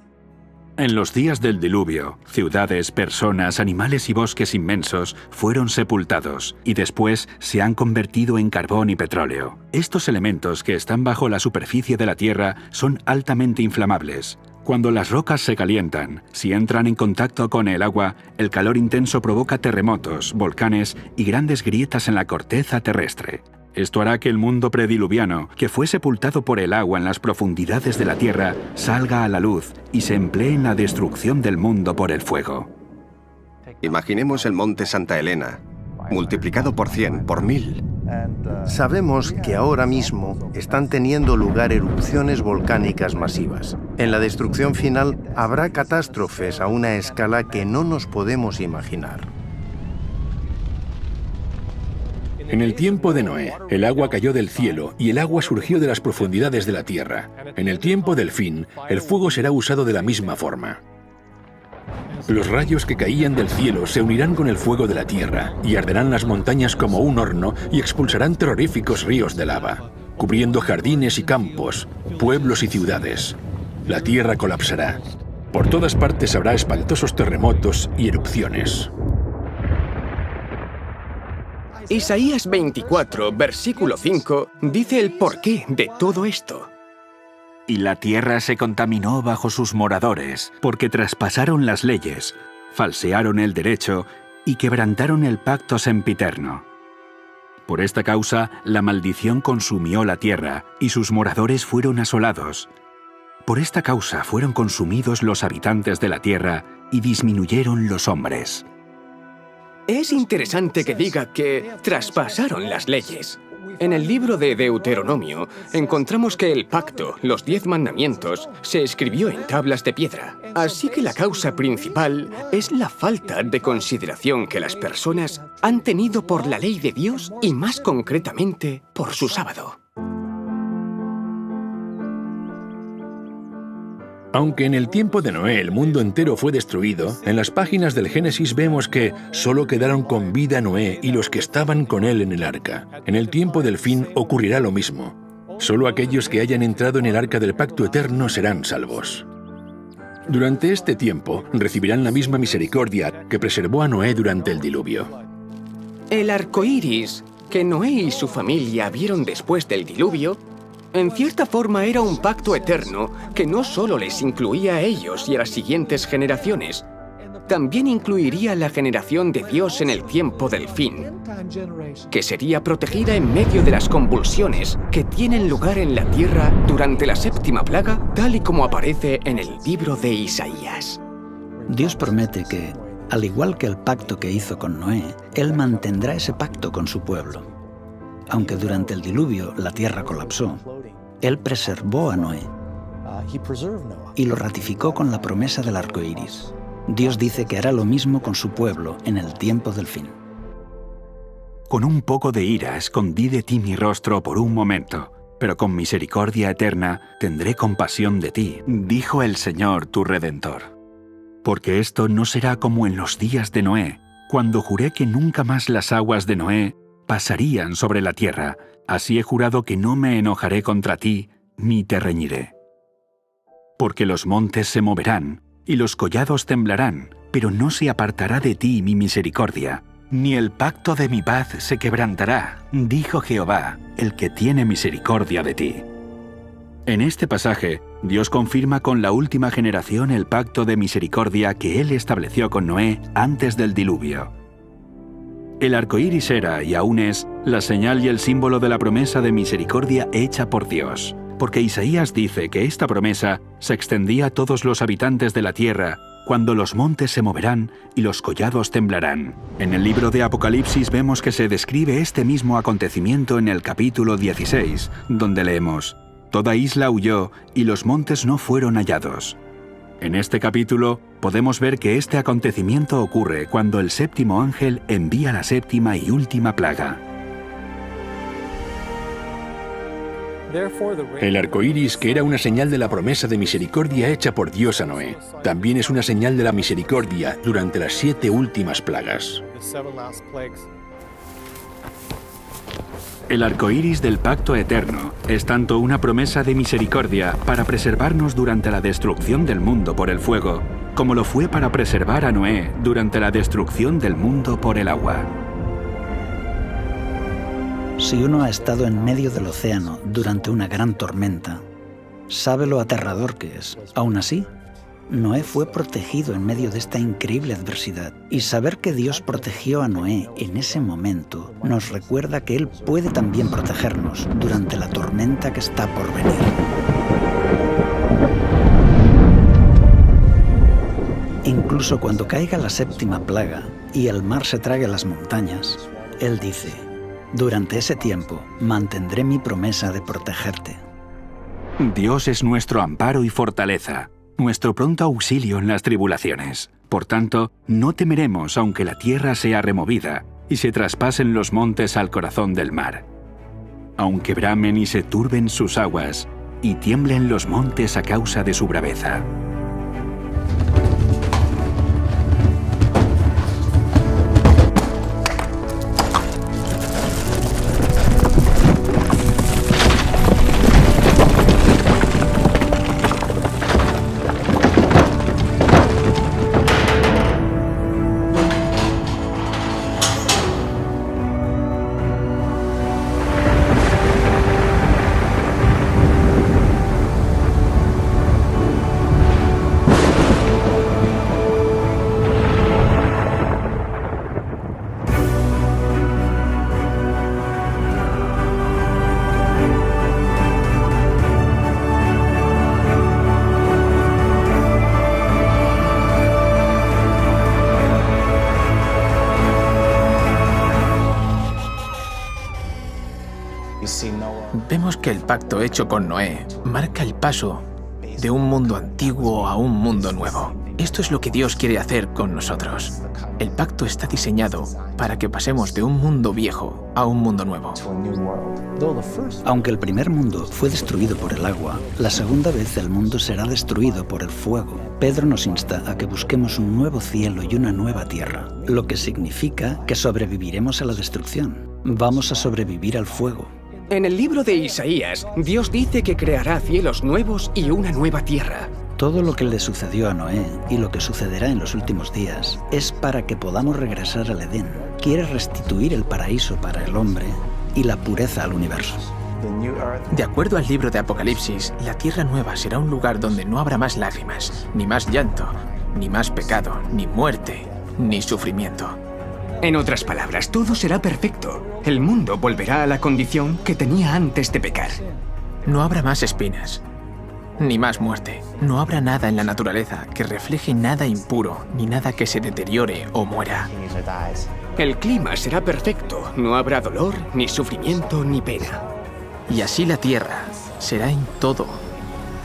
En los días del diluvio, ciudades, personas, animales y bosques inmensos fueron sepultados y después se han convertido en carbón y petróleo. Estos elementos que están bajo la superficie de la Tierra son altamente inflamables. Cuando las rocas se calientan, si entran en contacto con el agua, el calor intenso provoca terremotos, volcanes y grandes grietas en la corteza terrestre. Esto hará que el mundo prediluviano, que fue sepultado por el agua en las profundidades de la tierra, salga a la luz y se emplee en la destrucción del mundo por el fuego. Imaginemos el monte Santa Elena, multiplicado por 100, por 1000. Sabemos que ahora mismo están teniendo lugar erupciones volcánicas masivas. En la destrucción final habrá catástrofes a una escala que no nos podemos imaginar. En el tiempo de Noé, el agua cayó del cielo y el agua surgió de las profundidades de la tierra. En el tiempo del fin, el fuego será usado de la misma forma. Los rayos que caían del cielo se unirán con el fuego de la tierra y arderán las montañas como un horno y expulsarán terroríficos ríos de lava, cubriendo jardines y campos, pueblos y ciudades. La tierra colapsará. Por todas partes habrá espantosos terremotos y erupciones. Isaías 24, versículo 5, dice el porqué de todo esto. Y la tierra se contaminó bajo sus moradores, porque traspasaron las leyes, falsearon el derecho y quebrantaron el pacto sempiterno. Por esta causa, la maldición consumió la tierra, y sus moradores fueron asolados. Por esta causa fueron consumidos los habitantes de la tierra, y disminuyeron los hombres. Es interesante que diga que traspasaron las leyes. En el libro de Deuteronomio encontramos que el pacto, los 10 mandamientos, se escribió en tablas de piedra. Así que la causa principal es la falta de consideración que las personas han tenido por la ley de Dios y más concretamente por su sábado. Aunque en el tiempo de Noé el mundo entero fue destruido, en las páginas del Génesis vemos que solo quedaron con vida Noé y los que estaban con él en el arca. En el tiempo del fin ocurrirá lo mismo. Solo aquellos que hayan entrado en el arca del pacto eterno serán salvos. Durante este tiempo recibirán la misma misericordia que preservó a Noé durante el diluvio. El arco iris que Noé y su familia vieron después del diluvio, en cierta forma era un pacto eterno que no solo les incluía a ellos y a las siguientes generaciones, también incluiría a la generación de Dios en el tiempo del fin, que sería protegida en medio de las convulsiones que tienen lugar en la tierra durante la 7ª plaga, tal y como aparece en el libro de Isaías. Dios promete que, al igual que el pacto que hizo con Noé, Él mantendrá ese pacto con su pueblo. Aunque durante el diluvio la tierra colapsó, Él preservó a Noé y lo ratificó con la promesa del arco iris. Dios dice que hará lo mismo con su pueblo en el tiempo del fin. Con un poco de ira escondí de ti mi rostro por un momento, pero con misericordia eterna tendré compasión de ti, dijo el Señor tu Redentor. Porque esto no será como en los días de Noé, cuando juré que nunca más las aguas de Noé pasarían sobre la tierra. Así he jurado que no me enojaré contra ti, ni te reñiré. Porque los montes se moverán, y los collados temblarán, pero no se apartará de ti mi misericordia, ni el pacto de mi paz se quebrantará, dijo Jehová, el que tiene misericordia de ti. En este pasaje, Dios confirma con la última generación el pacto de misericordia que Él estableció con Noé antes del diluvio. El arco iris era, y aún es, la señal y el símbolo de la promesa de misericordia hecha por Dios, porque Isaías dice que esta promesa se extendía a todos los habitantes de la tierra, cuando los montes se moverán y los collados temblarán. En el libro de Apocalipsis vemos que se describe este mismo acontecimiento en el capítulo 16, donde leemos: «Toda isla huyó y los montes no fueron hallados». En este capítulo podemos ver que este acontecimiento ocurre cuando el 7º ángel envía la 7ª y última plaga. El arco iris, que era una señal de la promesa de misericordia hecha por Dios a Noé, también es una señal de la misericordia durante las 7 últimas plagas. El arco iris del pacto eterno es tanto una promesa de misericordia para preservarnos durante la destrucción del mundo por el fuego, como lo fue para preservar a Noé durante la destrucción del mundo por el agua. Si uno ha estado en medio del océano durante una gran tormenta, sabe lo aterrador que es. Aún así, Noé fue protegido en medio de esta increíble adversidad. Y saber que Dios protegió a Noé en ese momento nos recuerda que Él puede también protegernos durante la tormenta que está por venir. Incluso cuando caiga la 7ª plaga y el mar se trague las montañas, Él dice: «Durante ese tiempo mantendré mi promesa de protegerte». Dios es nuestro amparo y fortaleza, nuestro pronto auxilio en las tribulaciones. Por tanto, no temeremos aunque la tierra sea removida y se traspasen los montes al corazón del mar. Aunque bramen y se turben sus aguas, y tiemblen los montes a causa de su braveza. Vemos que el pacto hecho con Noé marca el paso de un mundo antiguo a un mundo nuevo. Esto es lo que Dios quiere hacer con nosotros. El pacto está diseñado para que pasemos de un mundo viejo a un mundo nuevo. Aunque el primer mundo fue destruido por el agua, la segunda vez el mundo será destruido por el fuego. Pedro nos insta a que busquemos un nuevo cielo y una nueva tierra, lo que significa que sobreviviremos a la destrucción. Vamos a sobrevivir al fuego. En el libro de Isaías, Dios dice que creará cielos nuevos y una nueva tierra. Todo lo que le sucedió a Noé y lo que sucederá en los últimos días es para que podamos regresar al Edén. Quiere restituir el paraíso para el hombre y la pureza al universo. De acuerdo al libro de Apocalipsis, la tierra nueva será un lugar donde no habrá más lágrimas, ni más llanto, ni más pecado, ni muerte, ni sufrimiento. En otras palabras, todo será perfecto. El mundo volverá a la condición que tenía antes de pecar. No habrá más espinas, ni más muerte. No habrá nada en la naturaleza que refleje nada impuro, ni nada que se deteriore o muera. El clima será perfecto. No habrá dolor, ni sufrimiento, ni pena. Y así la tierra será en todo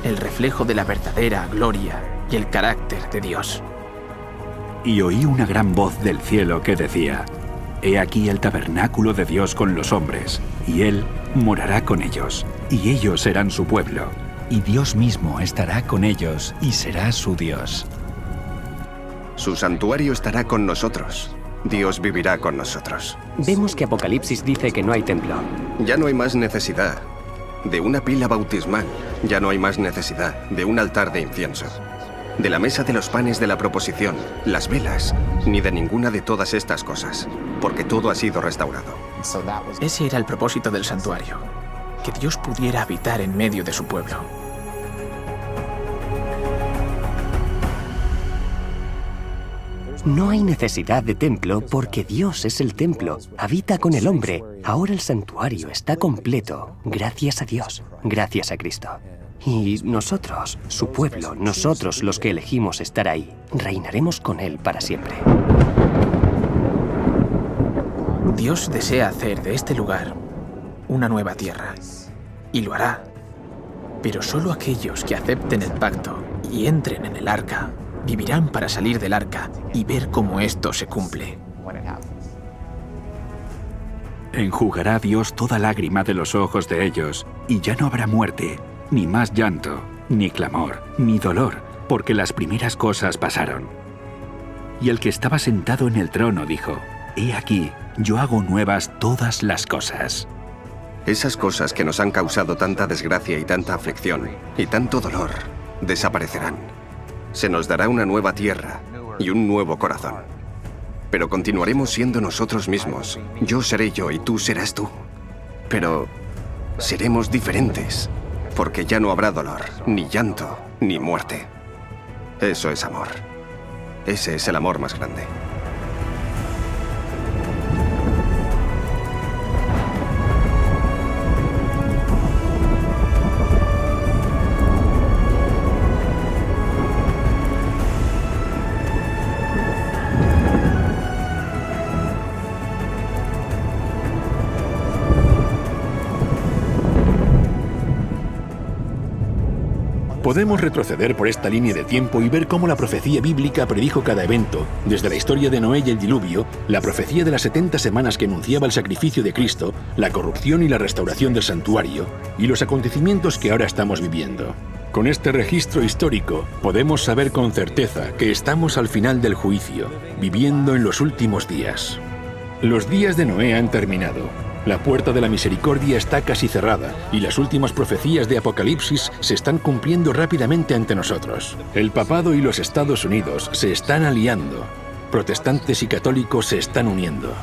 el reflejo de la verdadera gloria y el carácter de Dios. Y oí una gran voz del cielo que decía: He aquí el tabernáculo de Dios con los hombres, y Él morará con ellos, y ellos serán su pueblo, y Dios mismo estará con ellos y será su Dios. Su santuario estará con nosotros. Dios vivirá con nosotros. Vemos que Apocalipsis dice que no hay templo. Ya no hay más necesidad de una pila bautismal. Ya no hay más necesidad de un altar de incienso, de la mesa de los panes de la proposición, las velas, ni de ninguna de todas estas cosas, porque todo ha sido restaurado. Ese era el propósito del santuario, que Dios pudiera habitar en medio de su pueblo. No hay necesidad de templo porque Dios es el templo, habita con el hombre. Ahora el santuario está completo, gracias a Dios, gracias a Cristo. Y nosotros, su pueblo, nosotros los que elegimos estar ahí, reinaremos con Él para siempre. Dios desea hacer de este lugar una nueva tierra, y lo hará. Pero solo aquellos que acepten el pacto y entren en el arca vivirán para salir del arca y ver cómo esto se cumple. Enjugará Dios toda lágrima de los ojos de ellos, y ya no habrá muerte, ni más llanto, ni clamor, ni dolor, porque las primeras cosas pasaron. Y el que estaba sentado en el trono dijo: He aquí, yo hago nuevas todas las cosas. Esas cosas que nos han causado tanta desgracia y tanta aflicción y tanto dolor desaparecerán. Se nos dará una nueva tierra y un nuevo corazón. Pero continuaremos siendo nosotros mismos. Yo seré yo y tú serás tú. Pero seremos diferentes, porque ya no habrá dolor, ni llanto, ni muerte. Eso es amor. Ese es el amor más grande. Podemos retroceder por esta línea de tiempo y ver cómo la profecía bíblica predijo cada evento, desde la historia de Noé y el diluvio, la profecía de las 70 semanas que anunciaba el sacrificio de Cristo, la corrupción y la restauración del santuario, y los acontecimientos que ahora estamos viviendo. Con este registro histórico, podemos saber con certeza que estamos al final del juicio, viviendo en los últimos días. Los días de Noé han terminado. La puerta de la misericordia está casi cerrada y las últimas profecías de Apocalipsis se están cumpliendo rápidamente ante nosotros. El papado y los Estados Unidos se están aliando. Protestantes y católicos se están uniendo.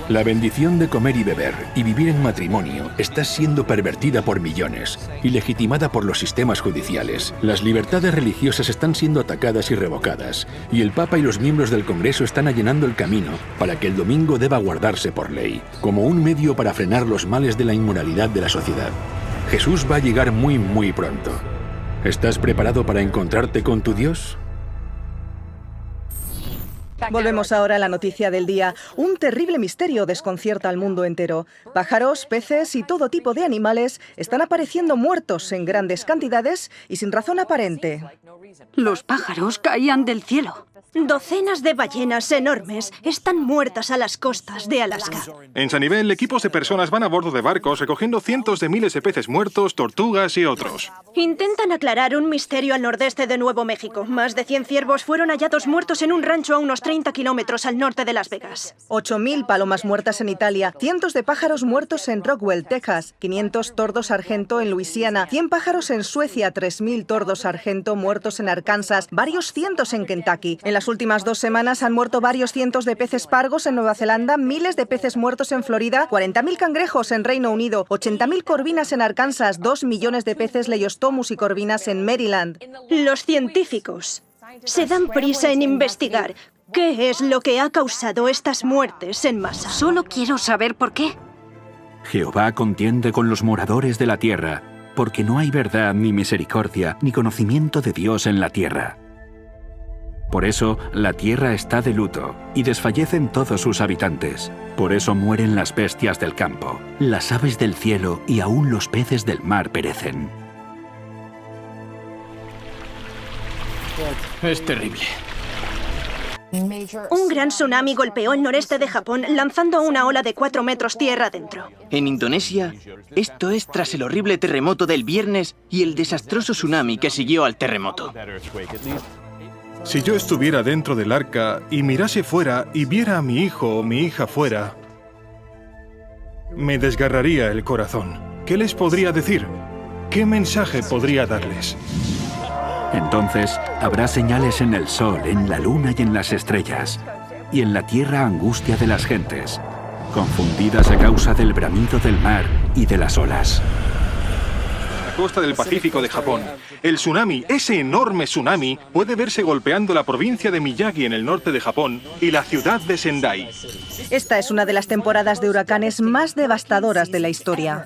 La bendición de comer y beber y vivir en matrimonio está siendo pervertida por millones y legitimada por los sistemas judiciales. Las libertades religiosas están siendo atacadas y revocadas, y el Papa y los miembros del Congreso están allanando el camino para que el domingo deba guardarse por ley, como un medio para frenar los males de la inmoralidad de la sociedad. Jesús va a llegar muy, muy pronto. ¿Estás preparado para encontrarte con tu Dios? Volvemos ahora a la noticia del día. Un terrible misterio desconcierta al mundo entero. Pájaros, peces y todo tipo de animales están apareciendo muertos en grandes cantidades y sin razón aparente. Los pájaros caían del cielo. Docenas de ballenas enormes están muertas a las costas de Alaska. En Sanibel, equipos de personas van a bordo de barcos recogiendo cientos de miles de peces muertos, tortugas y otros. Intentan aclarar un misterio al nordeste de Nuevo México. Más de 100 ciervos fueron hallados muertos en un rancho a unos 30 kilómetros al norte de Las Vegas. 8.000 palomas muertas en Italia, cientos de pájaros muertos en Rockwell, Texas, 500 tordos sargento en Luisiana, 100 pájaros en Suecia, 3.000 tordos sargento muertos en Arkansas, varios cientos en Kentucky. En las últimas 2 semanas han muerto varios cientos de peces pargos en Nueva Zelanda, miles de peces muertos en Florida, 40.000 cangrejos en Reino Unido, 80.000 corvinas en Arkansas, 2 millones de peces Leiostomus y corvinas en Maryland. Los científicos se dan prisa en investigar qué es lo que ha causado estas muertes en masa. Solo quiero saber por qué. Jehová contiende con los moradores de la tierra, porque no hay verdad ni misericordia ni conocimiento de Dios en la tierra. Por eso la tierra está de luto y desfallecen todos sus habitantes. Por eso mueren las bestias del campo, las aves del cielo y aún los peces del mar perecen. Es terrible. Un gran tsunami golpeó el noreste de Japón, lanzando una ola de 4 metros tierra adentro. En Indonesia, esto es tras el horrible terremoto del viernes y el desastroso tsunami que siguió al terremoto. Si yo estuviera dentro del arca y mirase fuera y viera a mi hijo o mi hija fuera, me desgarraría el corazón. ¿Qué les podría decir? ¿Qué mensaje podría darles? Entonces habrá señales en el sol, en la luna y en las estrellas, y en la tierra angustia de las gentes, confundidas a causa del bramido del mar y de las olas. Costa del Pacífico de Japón. El tsunami, ese enorme tsunami, puede verse golpeando la provincia de Miyagi en el norte de Japón y la ciudad de Sendai. Esta es una de las temporadas de huracanes más devastadoras de la historia.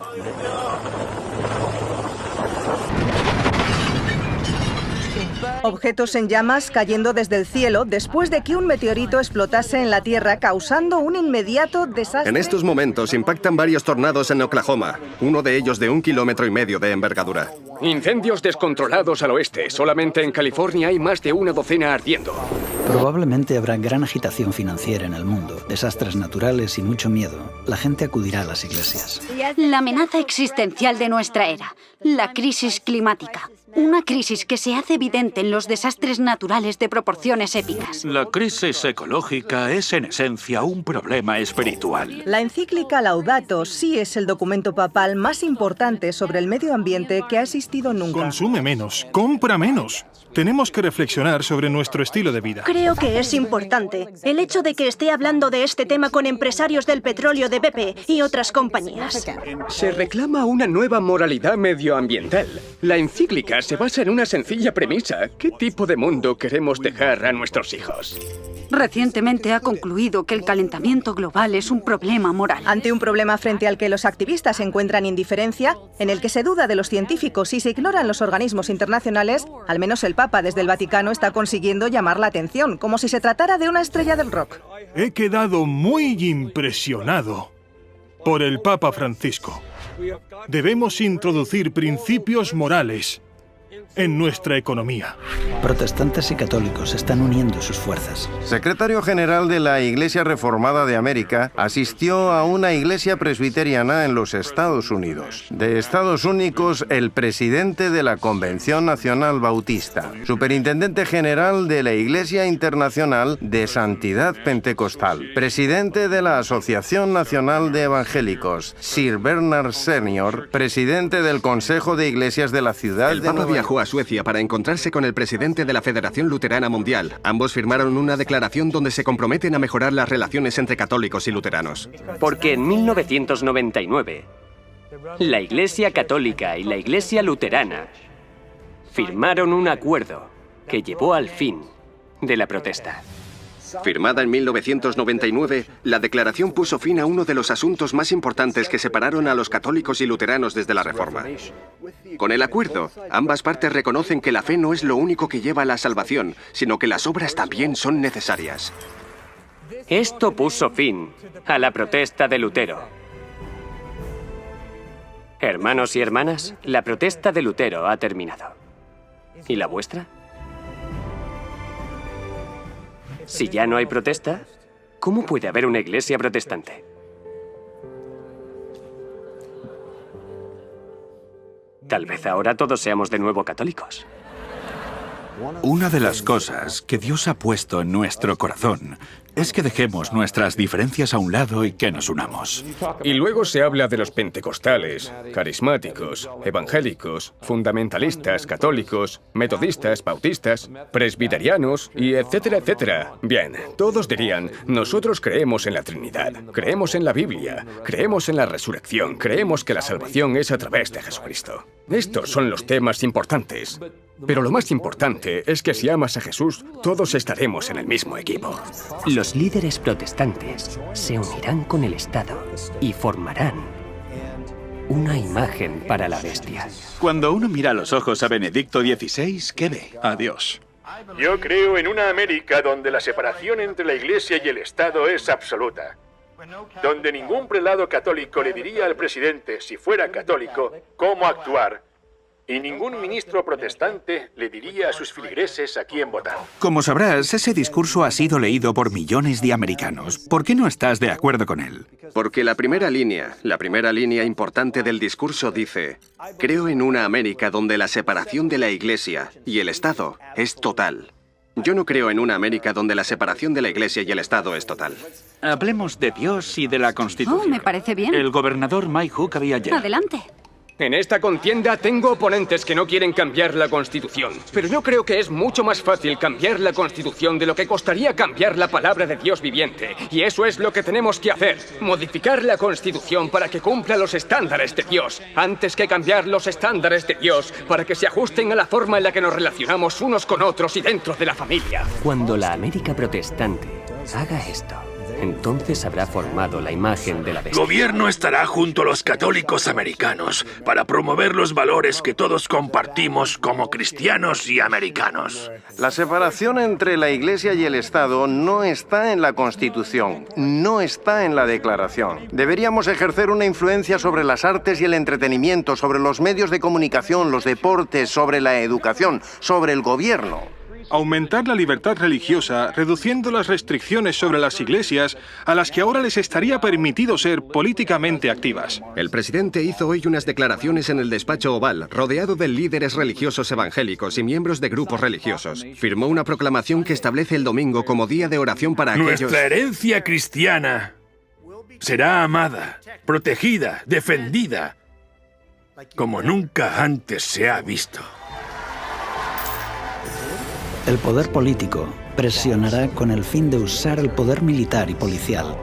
Objetos en llamas cayendo desde el cielo después de que un meteorito explotase en la Tierra, causando un inmediato desastre. En estos momentos impactan varios tornados en Oklahoma, uno de ellos de 1,5 kilómetros de envergadura. Incendios descontrolados al oeste. Solamente en California hay más de una docena ardiendo. Probablemente habrá gran agitación financiera en el mundo, desastres naturales y mucho miedo. La gente acudirá a las iglesias. La amenaza existencial de nuestra era, la crisis climática. Una crisis que se hace evidente en los desastres naturales de proporciones épicas. La crisis ecológica es en esencia un problema espiritual. La encíclica Laudato Si es el documento papal más importante sobre el medio ambiente que ha existido nunca. Consume menos, compra menos. Tenemos que reflexionar sobre nuestro estilo de vida. Creo que es importante el hecho de que esté hablando de este tema con empresarios del petróleo de BP y otras compañías. Se reclama una nueva moralidad medioambiental. La encíclica se basa en una sencilla premisa. ¿Qué tipo de mundo queremos dejar a nuestros hijos? Recientemente ha concluido que el calentamiento global es un problema moral. Ante un problema frente al que los activistas encuentran indiferencia, en el que se duda de los científicos y se ignoran los organismos internacionales, al menos el Papa desde el Vaticano está consiguiendo llamar la atención, como si se tratara de una estrella del rock. He quedado muy impresionado por el Papa Francisco. Debemos introducir principios morales en nuestra economía. Protestantes y católicos están uniendo sus fuerzas. Secretario General de la Iglesia Reformada de América asistió a una iglesia presbiteriana en los Estados Unidos. De Estados Únicos, el presidente de la Convención Nacional Bautista, superintendente general de la Iglesia Internacional de Santidad Pentecostal, presidente de la Asociación Nacional de Evangélicos, Sir Bernard Senior, presidente del Consejo de Iglesias de la ciudad de Nueva York. Viajó a Suecia para encontrarse con el presidente de la Federación Luterana Mundial. Ambos firmaron una declaración donde se comprometen a mejorar las relaciones entre católicos y luteranos. Porque en 1999, la Iglesia Católica y la Iglesia Luterana firmaron un acuerdo que llevó al fin de la protesta. Firmada en 1999, la declaración puso fin a uno de los asuntos más importantes que separaron a los católicos y luteranos desde la Reforma. Con el acuerdo, ambas partes reconocen que la fe no es lo único que lleva a la salvación, sino que las obras también son necesarias. Esto puso fin a la protesta de Lutero. Hermanos y hermanas, la protesta de Lutero ha terminado. ¿Y la vuestra? Si ya no hay protesta, ¿cómo puede haber una iglesia protestante? Tal vez ahora todos seamos de nuevo católicos. Una de las cosas que Dios ha puesto en nuestro corazón es que dejemos nuestras diferencias a un lado y que nos unamos. Y luego se habla de los pentecostales, carismáticos, evangélicos, fundamentalistas, católicos, metodistas, bautistas, presbiterianos y etcétera, etcétera. Bien, todos dirían, nosotros creemos en la Trinidad, creemos en la Biblia, creemos en la resurrección, creemos que la salvación es a través de Jesucristo. Estos son los temas importantes. Pero lo más importante es que si amas a Jesús, todos estaremos en el mismo equipo. Los líderes protestantes se unirán con el Estado y formarán una imagen para la bestia. Cuando uno mira a los ojos a Benedicto XVI, ¿qué ve? A Dios. Yo creo en una América donde la separación entre la Iglesia y el Estado es absoluta. Donde ningún prelado católico le diría al presidente, si fuera católico, cómo actuar. Y ningún ministro protestante le diría a sus feligreses a quién votar. Como sabrás, ese discurso ha sido leído por millones de americanos. ¿Por qué no estás de acuerdo con él? Porque la primera línea importante del discurso dice: creo en una América donde la separación de la Iglesia y el Estado es total. Yo no creo en una América donde la separación de la Iglesia y el Estado es total. Hablemos de Dios y de la Constitución. Oh, me parece bien. El gobernador Mike Hook había ayer. Adelante. En esta contienda tengo oponentes que no quieren cambiar la Constitución, pero yo creo que es mucho más fácil cambiar la Constitución de lo que costaría cambiar la palabra de Dios viviente. Y eso es lo que tenemos que hacer, modificar la Constitución para que cumpla los estándares de Dios, antes que cambiar los estándares de Dios para que se ajusten a la forma en la que nos relacionamos unos con otros y dentro de la familia. Cuando la América protestante haga esto, entonces habrá formado la imagen de la El bestia. gobierno estará junto a los católicos americanos para promover los valores que todos compartimos como cristianos y americanos. La separación entre la Iglesia y el Estado no está en la Constitución, no está en la Declaración. Deberíamos ejercer una influencia sobre las artes y el entretenimiento, sobre los medios de comunicación, los deportes, sobre la educación, sobre el gobierno. Aumentar la libertad religiosa, reduciendo las restricciones sobre las iglesias a las que ahora les estaría permitido ser políticamente activas. El presidente hizo hoy unas declaraciones en el despacho oval, rodeado de líderes religiosos evangélicos y miembros de grupos religiosos. Firmó una proclamación que establece el domingo como día de oración para aquellos... Nuestra herencia cristiana será amada, protegida, defendida, como nunca antes se ha visto. El poder político presionará con el fin de usar el poder militar y policial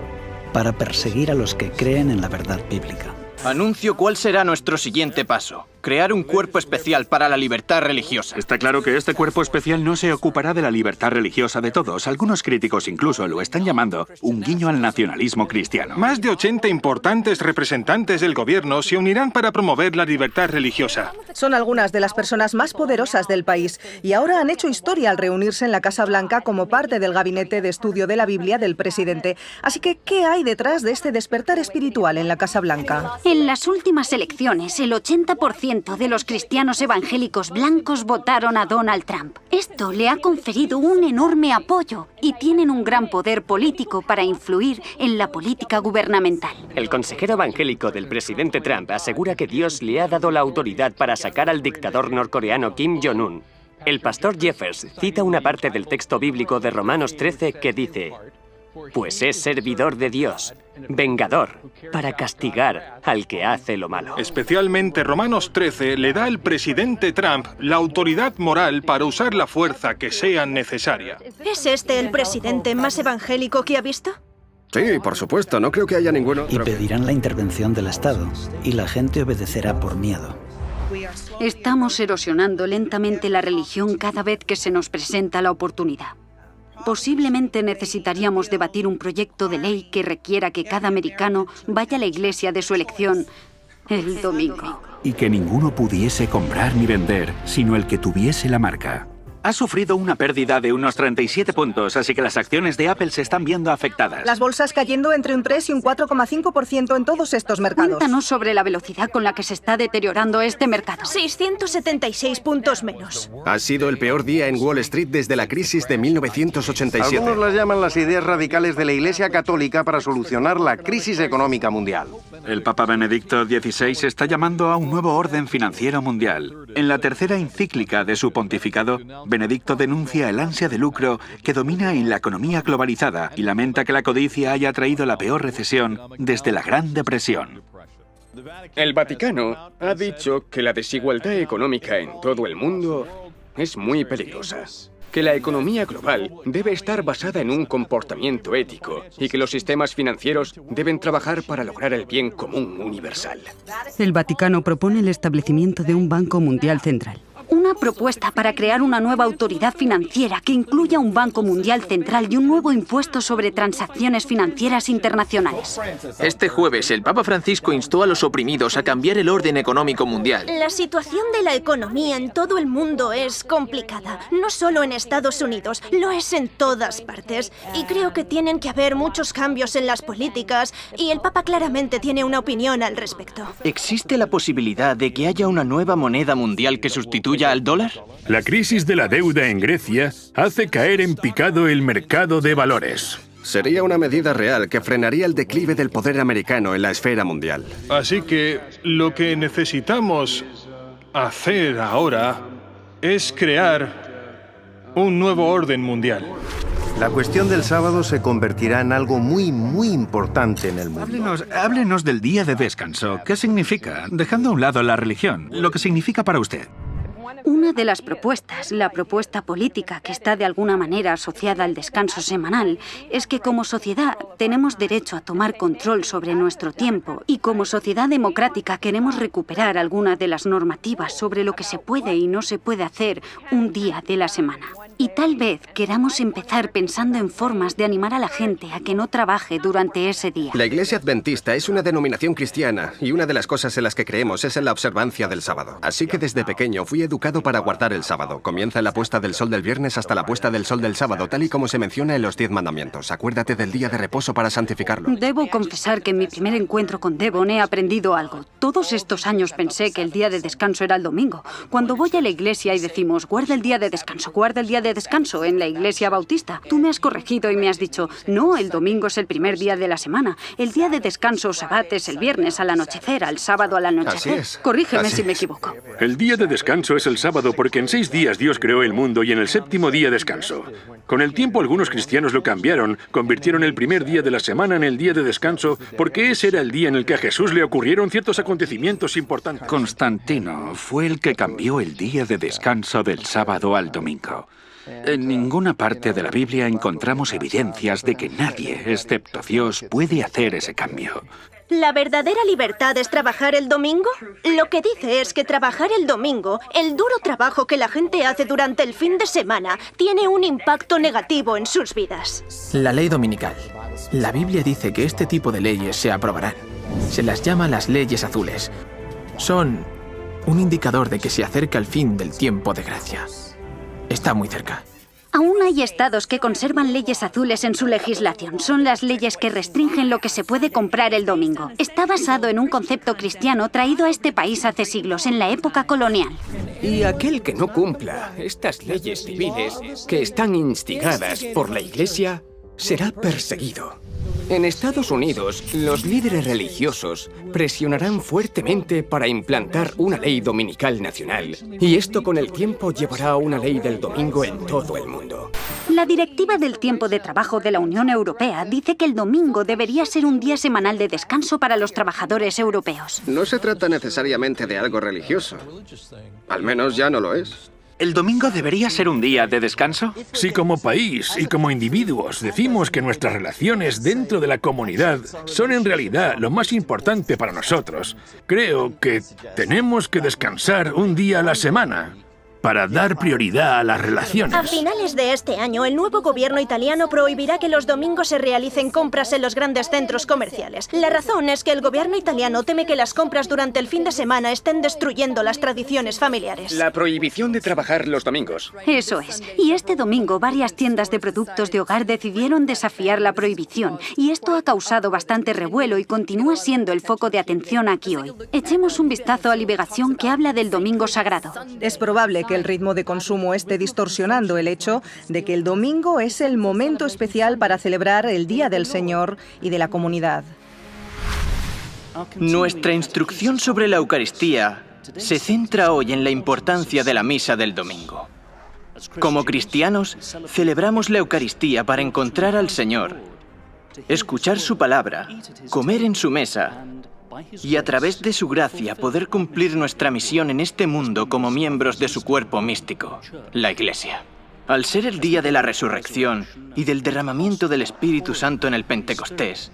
para perseguir a los que creen en la verdad bíblica. Anuncio cuál será nuestro siguiente paso. Crear un cuerpo especial para la libertad religiosa. Está claro que este cuerpo especial no se ocupará de la libertad religiosa de todos. Algunos críticos incluso lo están llamando un guiño al nacionalismo cristiano. Más de 80 importantes representantes del gobierno se unirán para promover la libertad religiosa. Son algunas de las personas más poderosas del país y ahora han hecho historia al reunirse en la Casa Blanca como parte del gabinete de estudio de la Biblia del presidente. Así que, ¿qué hay detrás de este despertar espiritual en la Casa Blanca? En las últimas elecciones, el 80% de los cristianos evangélicos blancos votaron a Donald Trump. Esto le ha conferido un enorme apoyo y tienen un gran poder político para influir en la política gubernamental. El consejero evangélico del presidente Trump asegura que Dios le ha dado la autoridad para sacar al dictador norcoreano Kim Jong-un. El pastor Jeffers cita una parte del texto bíblico de Romanos 13 que dice: pues es servidor de Dios, vengador, para castigar al que hace lo malo. Especialmente Romanos 13 le da al presidente Trump la autoridad moral para usar la fuerza que sea necesaria. ¿Es este el presidente más evangélico que ha visto? Sí, por supuesto, no creo que haya ningún otro. Y pedirán la intervención del Estado, y la gente obedecerá por miedo. Estamos erosionando lentamente la religión cada vez que se nos presenta la oportunidad. Posiblemente necesitaríamos debatir un proyecto de ley que requiera que cada americano vaya a la iglesia de su elección el domingo. Y que ninguno pudiese comprar ni vender, sino el que tuviese la marca. ha sufrido una pérdida de unos 37 puntos, así que las acciones de Apple se están viendo afectadas. Las bolsas cayendo entre un 3 y un 4,5% en todos estos mercados. Cuéntanos sobre la velocidad con la que se está deteriorando este mercado. 676 puntos menos. Ha sido el peor día en Wall Street desde la crisis de 1987. Algunos las llaman las ideas radicales de la Iglesia Católica para solucionar la crisis económica mundial. El Papa Benedicto XVI está llamando a un nuevo orden financiero mundial. En la tercera encíclica de su pontificado, Benedicto denuncia el ansia de lucro que domina en la economía globalizada y lamenta que la codicia haya traído la peor recesión desde la Gran Depresión. El Vaticano ha dicho que la desigualdad económica en todo el mundo es muy peligrosa. Que la economía global debe estar basada en un comportamiento ético y que los sistemas financieros deben trabajar para lograr el bien común universal. El Vaticano propone el establecimiento de un Banco Mundial Central. Una propuesta para crear una nueva autoridad financiera que incluya un Banco Mundial Central y un nuevo impuesto sobre transacciones financieras internacionales. Este jueves, el Papa Francisco instó a los oprimidos a cambiar el orden económico mundial. La situación de la economía en todo el mundo es complicada. No solo en Estados Unidos, lo es en todas partes. Y creo que tienen que haber muchos cambios en las políticas y el Papa claramente tiene una opinión al respecto. ¿Existe la posibilidad de que haya una nueva moneda mundial que sustituya al dólar? La crisis de la deuda en Grecia hace caer en picado el mercado de valores. Sería una medida real que frenaría el declive del poder americano en la esfera mundial. Así que lo que necesitamos hacer ahora es crear un nuevo orden mundial. La cuestión del sábado se convertirá en algo muy importante en el mundo. Háblenos del día de descanso. ¿Qué significa? Dejando a un lado la religión, lo que significa para usted. Una de las propuestas, la propuesta política que está de alguna manera asociada al descanso semanal, es que como sociedad tenemos derecho a tomar control sobre nuestro tiempo y como sociedad democrática queremos recuperar algunas de las normativas sobre lo que se puede y no se puede hacer un día de la semana. Y tal vez queramos empezar pensando en formas de animar a la gente a que no trabaje durante ese día. La Iglesia Adventista es una denominación cristiana y una de las cosas en las que creemos es en la observancia del sábado. Así que desde pequeño fui educado para guardar el sábado. Comienza la puesta del sol del viernes hasta la puesta del sol del sábado, tal y como se menciona en los 10 mandamientos. Acuérdate del día de reposo para santificarlo. Debo confesar que en mi primer encuentro con Devon he aprendido algo. Todos estos años pensé que el día de descanso era el domingo. Cuando voy a la iglesia y decimos, guarda el día de descanso, guarda el día de descanso en la iglesia bautista, tú me has corregido y me has dicho, no, el domingo es el primer día de la semana. El día de descanso, Sabbat, es el viernes al anochecer, al sábado al anochecer. Así es. Corrígeme si me equivoco. El día de descanso es el sábado porque en 6 días Dios creó el mundo y en el séptimo día descansó. Con el tiempo algunos cristianos lo cambiaron, convirtieron el primer día de la semana en el día de descanso porque ese era el día en el que a Jesús le ocurrieron ciertos acontecimientos importantes. Constantino fue el que cambió el día de descanso del sábado al domingo. En ninguna parte de la Biblia encontramos evidencias de que nadie, excepto Dios, puede hacer ese cambio. ¿La verdadera libertad es trabajar el domingo? Lo que dice es que trabajar el domingo, el duro trabajo que la gente hace durante el fin de semana, tiene un impacto negativo en sus vidas. La ley dominical. La Biblia dice que este tipo de leyes se aprobarán. Se las llama las leyes azules. Son un indicador de que se acerca el fin del tiempo de gracia. Está muy cerca. Aún hay estados que conservan leyes azules en su legislación. Son las leyes que restringen lo que se puede comprar el domingo. Está basado en un concepto cristiano traído a este país hace siglos, en la época colonial. Y aquel que no cumpla estas leyes civiles, que están instigadas por la Iglesia, será perseguido. En Estados Unidos, los líderes religiosos presionarán fuertemente para implantar una ley dominical nacional. Y esto con el tiempo llevará a una ley del domingo en todo el mundo. La Directiva del Tiempo de Trabajo de la Unión Europea dice que el domingo debería ser un día semanal de descanso para los trabajadores europeos. No se trata necesariamente de algo religioso. Al menos ya no lo es. ¿El domingo debería ser un día de descanso? Si como país y como individuos decimos que nuestras relaciones dentro de la comunidad son en realidad lo más importante para nosotros, creo que tenemos que descansar un día a la semana. para dar prioridad a las relaciones. A finales de este año, el nuevo gobierno italiano prohibirá que los domingos se realicen compras en los grandes centros comerciales. La razón es que el gobierno italiano teme que las compras durante el fin de semana estén destruyendo las tradiciones familiares. La prohibición de trabajar los domingos. Eso es. Y este domingo varias tiendas de productos de hogar decidieron desafiar la prohibición. Y esto ha causado bastante revuelo y continúa siendo el foco de atención aquí hoy. Echemos un vistazo a Liberación, que habla del domingo sagrado. Es probable que el ritmo de consumo esté distorsionando el hecho de que el domingo es el momento especial para celebrar el Día del Señor y de la comunidad. Nuestra instrucción sobre la Eucaristía se centra hoy en la importancia de la misa del domingo. Como cristianos, celebramos la Eucaristía para encontrar al Señor, escuchar su palabra, comer en su mesa y a través de su gracia poder cumplir nuestra misión en este mundo como miembros de su cuerpo místico, la Iglesia. Al ser el día de la resurrección y del derramamiento del Espíritu Santo en el Pentecostés,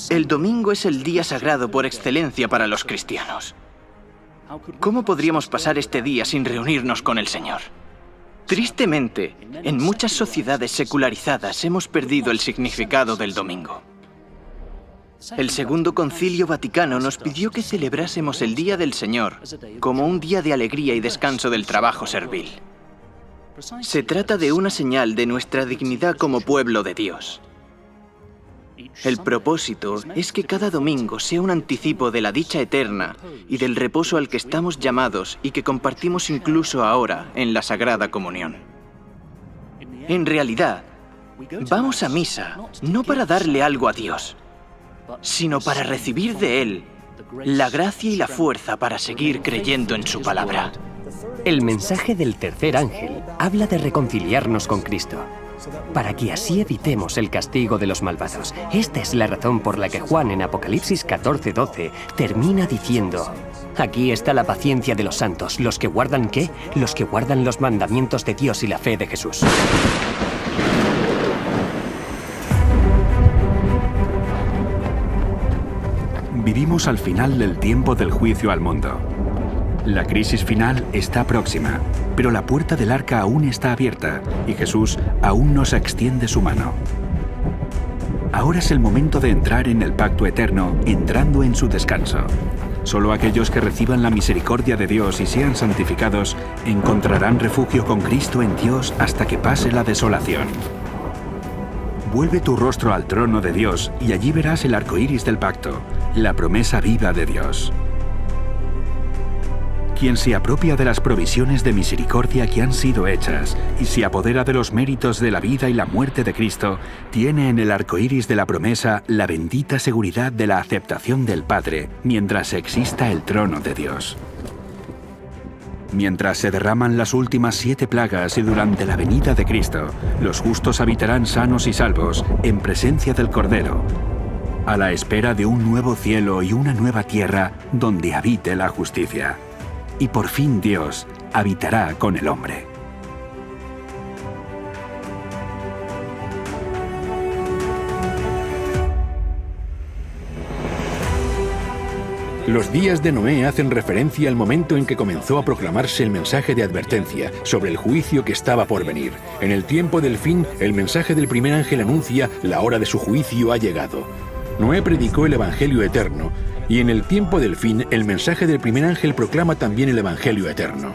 el domingo es el día sagrado por excelencia para los cristianos. ¿Cómo podríamos pasar este día sin reunirnos con el Señor? Tristemente, en muchas sociedades secularizadas hemos perdido el significado del domingo. El Segundo Concilio Vaticano nos pidió que celebrásemos el Día del Señor como un día de alegría y descanso del trabajo servil. Se trata de una señal de nuestra dignidad como pueblo de Dios. El propósito es que cada domingo sea un anticipo de la dicha eterna y del reposo al que estamos llamados y que compartimos incluso ahora en la Sagrada Comunión. En realidad, vamos a misa no para darle algo a Dios, sino para recibir de Él la gracia y la fuerza para seguir creyendo en su palabra. El mensaje del tercer ángel habla de reconciliarnos con Cristo, para que así evitemos el castigo de los malvados. Esta es la razón por la que Juan en Apocalipsis 14:12 termina diciendo: aquí está la paciencia de los santos, los que guardan ¿qué? Los que guardan los mandamientos de Dios y la fe de Jesús. Vivimos al final del tiempo del juicio al mundo. La crisis final está próxima, pero la puerta del arca aún está abierta y Jesús aún nos extiende su mano. Ahora es el momento de entrar en el pacto eterno, entrando en su descanso. Solo aquellos que reciban la misericordia de Dios y sean santificados encontrarán refugio con Cristo en Dios hasta que pase la desolación. Vuelve tu rostro al trono de Dios y allí verás el arco iris del pacto, la promesa viva de Dios. Quien se apropia de las provisiones de misericordia que han sido hechas y se apodera de los méritos de la vida y la muerte de Cristo, tiene en el arco iris de la promesa la bendita seguridad de la aceptación del Padre mientras exista el trono de Dios. Mientras se derraman las últimas 7 plagas y durante la venida de Cristo, los justos habitarán sanos y salvos en presencia del Cordero, a la espera de un nuevo cielo y una nueva tierra donde habite la justicia. Y por fin Dios habitará con el hombre. Los días de Noé hacen referencia al momento en que comenzó a proclamarse el mensaje de advertencia sobre el juicio que estaba por venir. En el tiempo del fin, el mensaje del primer ángel anuncia: la hora de su juicio ha llegado. Noé predicó el Evangelio eterno, y en el tiempo del fin, el mensaje del primer ángel proclama también el Evangelio eterno.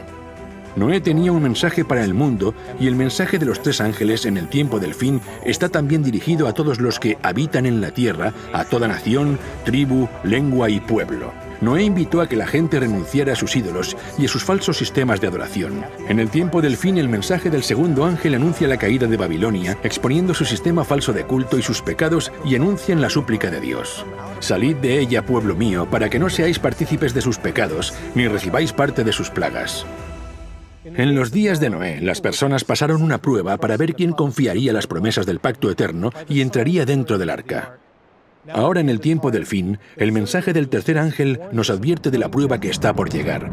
Noé tenía un mensaje para el mundo, y el mensaje de los 3 ángeles en el tiempo del fin está también dirigido a todos los que habitan en la tierra, a toda nación, tribu, lengua y pueblo. Noé invitó a que la gente renunciara a sus ídolos y a sus falsos sistemas de adoración. En el tiempo del fin, el mensaje del segundo ángel anuncia la caída de Babilonia, exponiendo su sistema falso de culto y sus pecados, y anuncian la súplica de Dios. Salid de ella, pueblo mío, para que no seáis partícipes de sus pecados, ni recibáis parte de sus plagas. En los días de Noé, las personas pasaron una prueba para ver quién confiaría las promesas del pacto eterno y entraría dentro del arca. Ahora, en el tiempo del fin, el mensaje del tercer ángel nos advierte de la prueba que está por llegar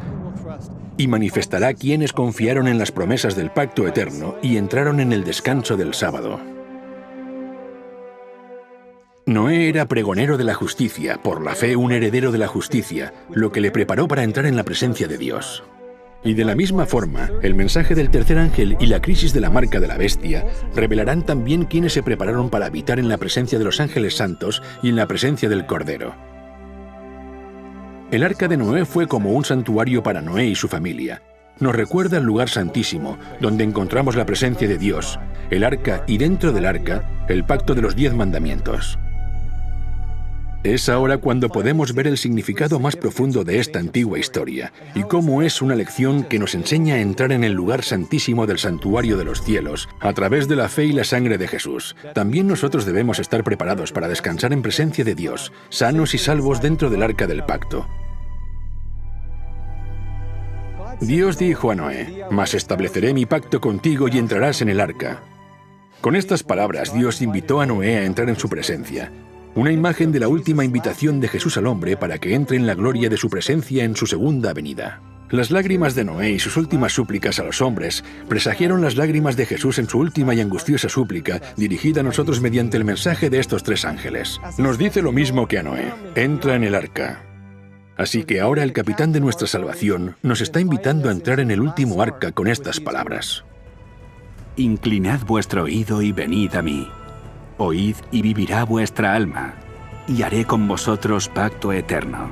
y manifestará quiénes confiaron en las promesas del pacto eterno y entraron en el descanso del sábado. Noé era pregonero de la justicia, por la fe un heredero de la justicia, lo que le preparó para entrar en la presencia de Dios. Y de la misma forma, el mensaje del tercer ángel y la crisis de la marca de la bestia revelarán también quiénes se prepararon para habitar en la presencia de los ángeles santos y en la presencia del Cordero. El arca de Noé fue como un santuario para Noé y su familia. Nos recuerda el lugar santísimo, donde encontramos la presencia de Dios, el arca y dentro del arca, el pacto de los 10 mandamientos. Es ahora cuando podemos ver el significado más profundo de esta antigua historia y cómo es una lección que nos enseña a entrar en el lugar santísimo del santuario de los cielos a través de la fe y la sangre de Jesús. También nosotros debemos estar preparados para descansar en presencia de Dios, sanos y salvos dentro del arca del pacto. Dios dijo a Noé: «Mas estableceré mi pacto contigo y entrarás en el arca». Con estas palabras, Dios invitó a Noé a entrar en su presencia. Una imagen de la última invitación de Jesús al hombre para que entre en la gloria de su presencia en su segunda venida. Las lágrimas de Noé y sus últimas súplicas a los hombres presagiaron las lágrimas de Jesús en su última y angustiosa súplica dirigida a nosotros mediante el mensaje de estos 3 ángeles. Nos dice lo mismo que a Noé: entra en el arca. Así que ahora el capitán de nuestra salvación nos está invitando a entrar en el último arca con estas palabras: Inclinad vuestro oído y venid a mí. Oíd y vivirá vuestra alma, y haré con vosotros pacto eterno.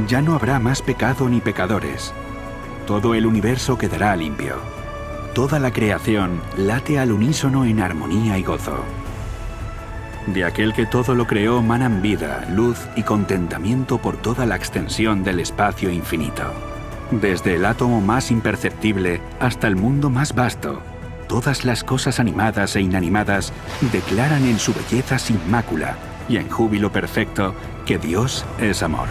Ya no habrá más pecado ni pecadores. Todo el universo quedará limpio. Toda la creación late al unísono en armonía y gozo. De aquel que todo lo creó manan vida, luz y contentamiento por toda la extensión del espacio infinito. Desde el átomo más imperceptible hasta el mundo más vasto, todas las cosas animadas e inanimadas declaran en su belleza sin mácula y en júbilo perfecto que Dios es amor.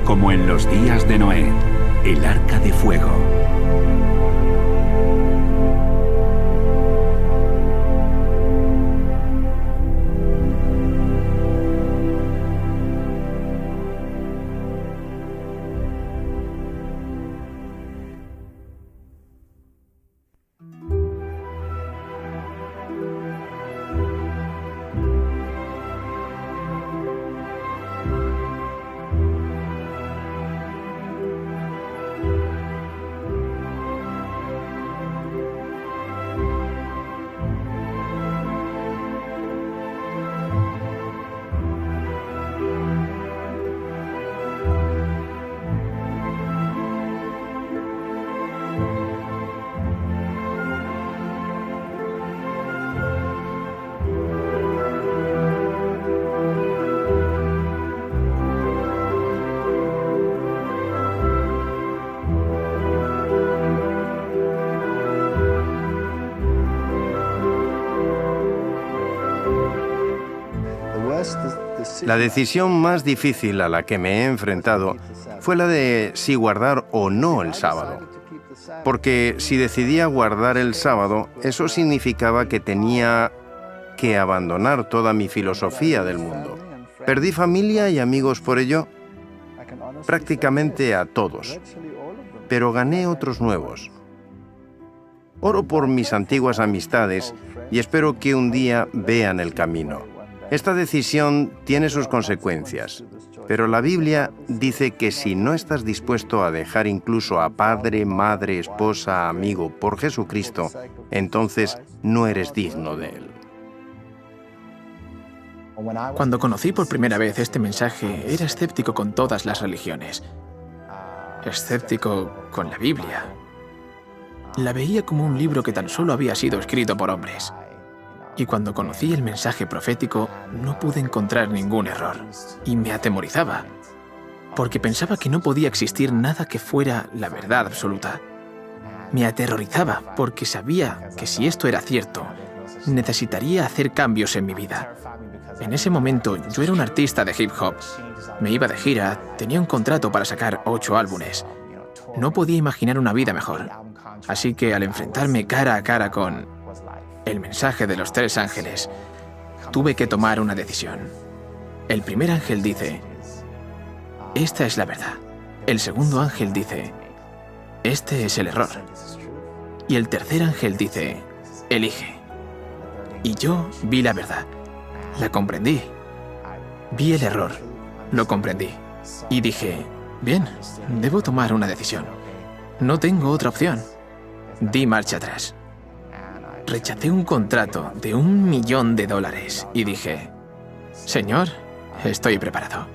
Como en los días de Noé, el arca de fuego. La decisión más difícil a la que me he enfrentado fue la de si guardar o no el sábado. Porque si decidía guardar el sábado, eso significaba que tenía que abandonar toda mi filosofía del mundo. Perdí familia y amigos por ello, prácticamente a todos, pero gané otros nuevos. Oro por mis antiguas amistades y espero que un día vean el camino. Esta decisión tiene sus consecuencias, pero la Biblia dice que si no estás dispuesto a dejar incluso a padre, madre, esposa, amigo por Jesucristo, entonces no eres digno de Él. Cuando conocí por primera vez este mensaje, era escéptico con todas las religiones. Escéptico con la Biblia. La veía como un libro que tan solo había sido escrito por hombres. Y cuando conocí el mensaje profético, no pude encontrar ningún error. Y me atemorizaba, porque pensaba que no podía existir nada que fuera la verdad absoluta. Me aterrorizaba, porque sabía que si esto era cierto, necesitaría hacer cambios en mi vida. En ese momento, yo era un artista de hip hop. Me iba de gira, tenía un contrato para sacar 8 álbumes. No podía imaginar una vida mejor. Así que al enfrentarme cara a cara con el mensaje de los 3 ángeles, tuve que tomar una decisión. El primer ángel dice, esta es la verdad. El segundo ángel dice, este es el error. Y el tercer ángel dice, elige. Y yo vi la verdad. La comprendí. Vi el error. Lo comprendí. Y dije, bien, debo tomar una decisión. No tengo otra opción. Di marcha atrás. Rechacé un contrato de $1 millón y dije, Señor, estoy preparado.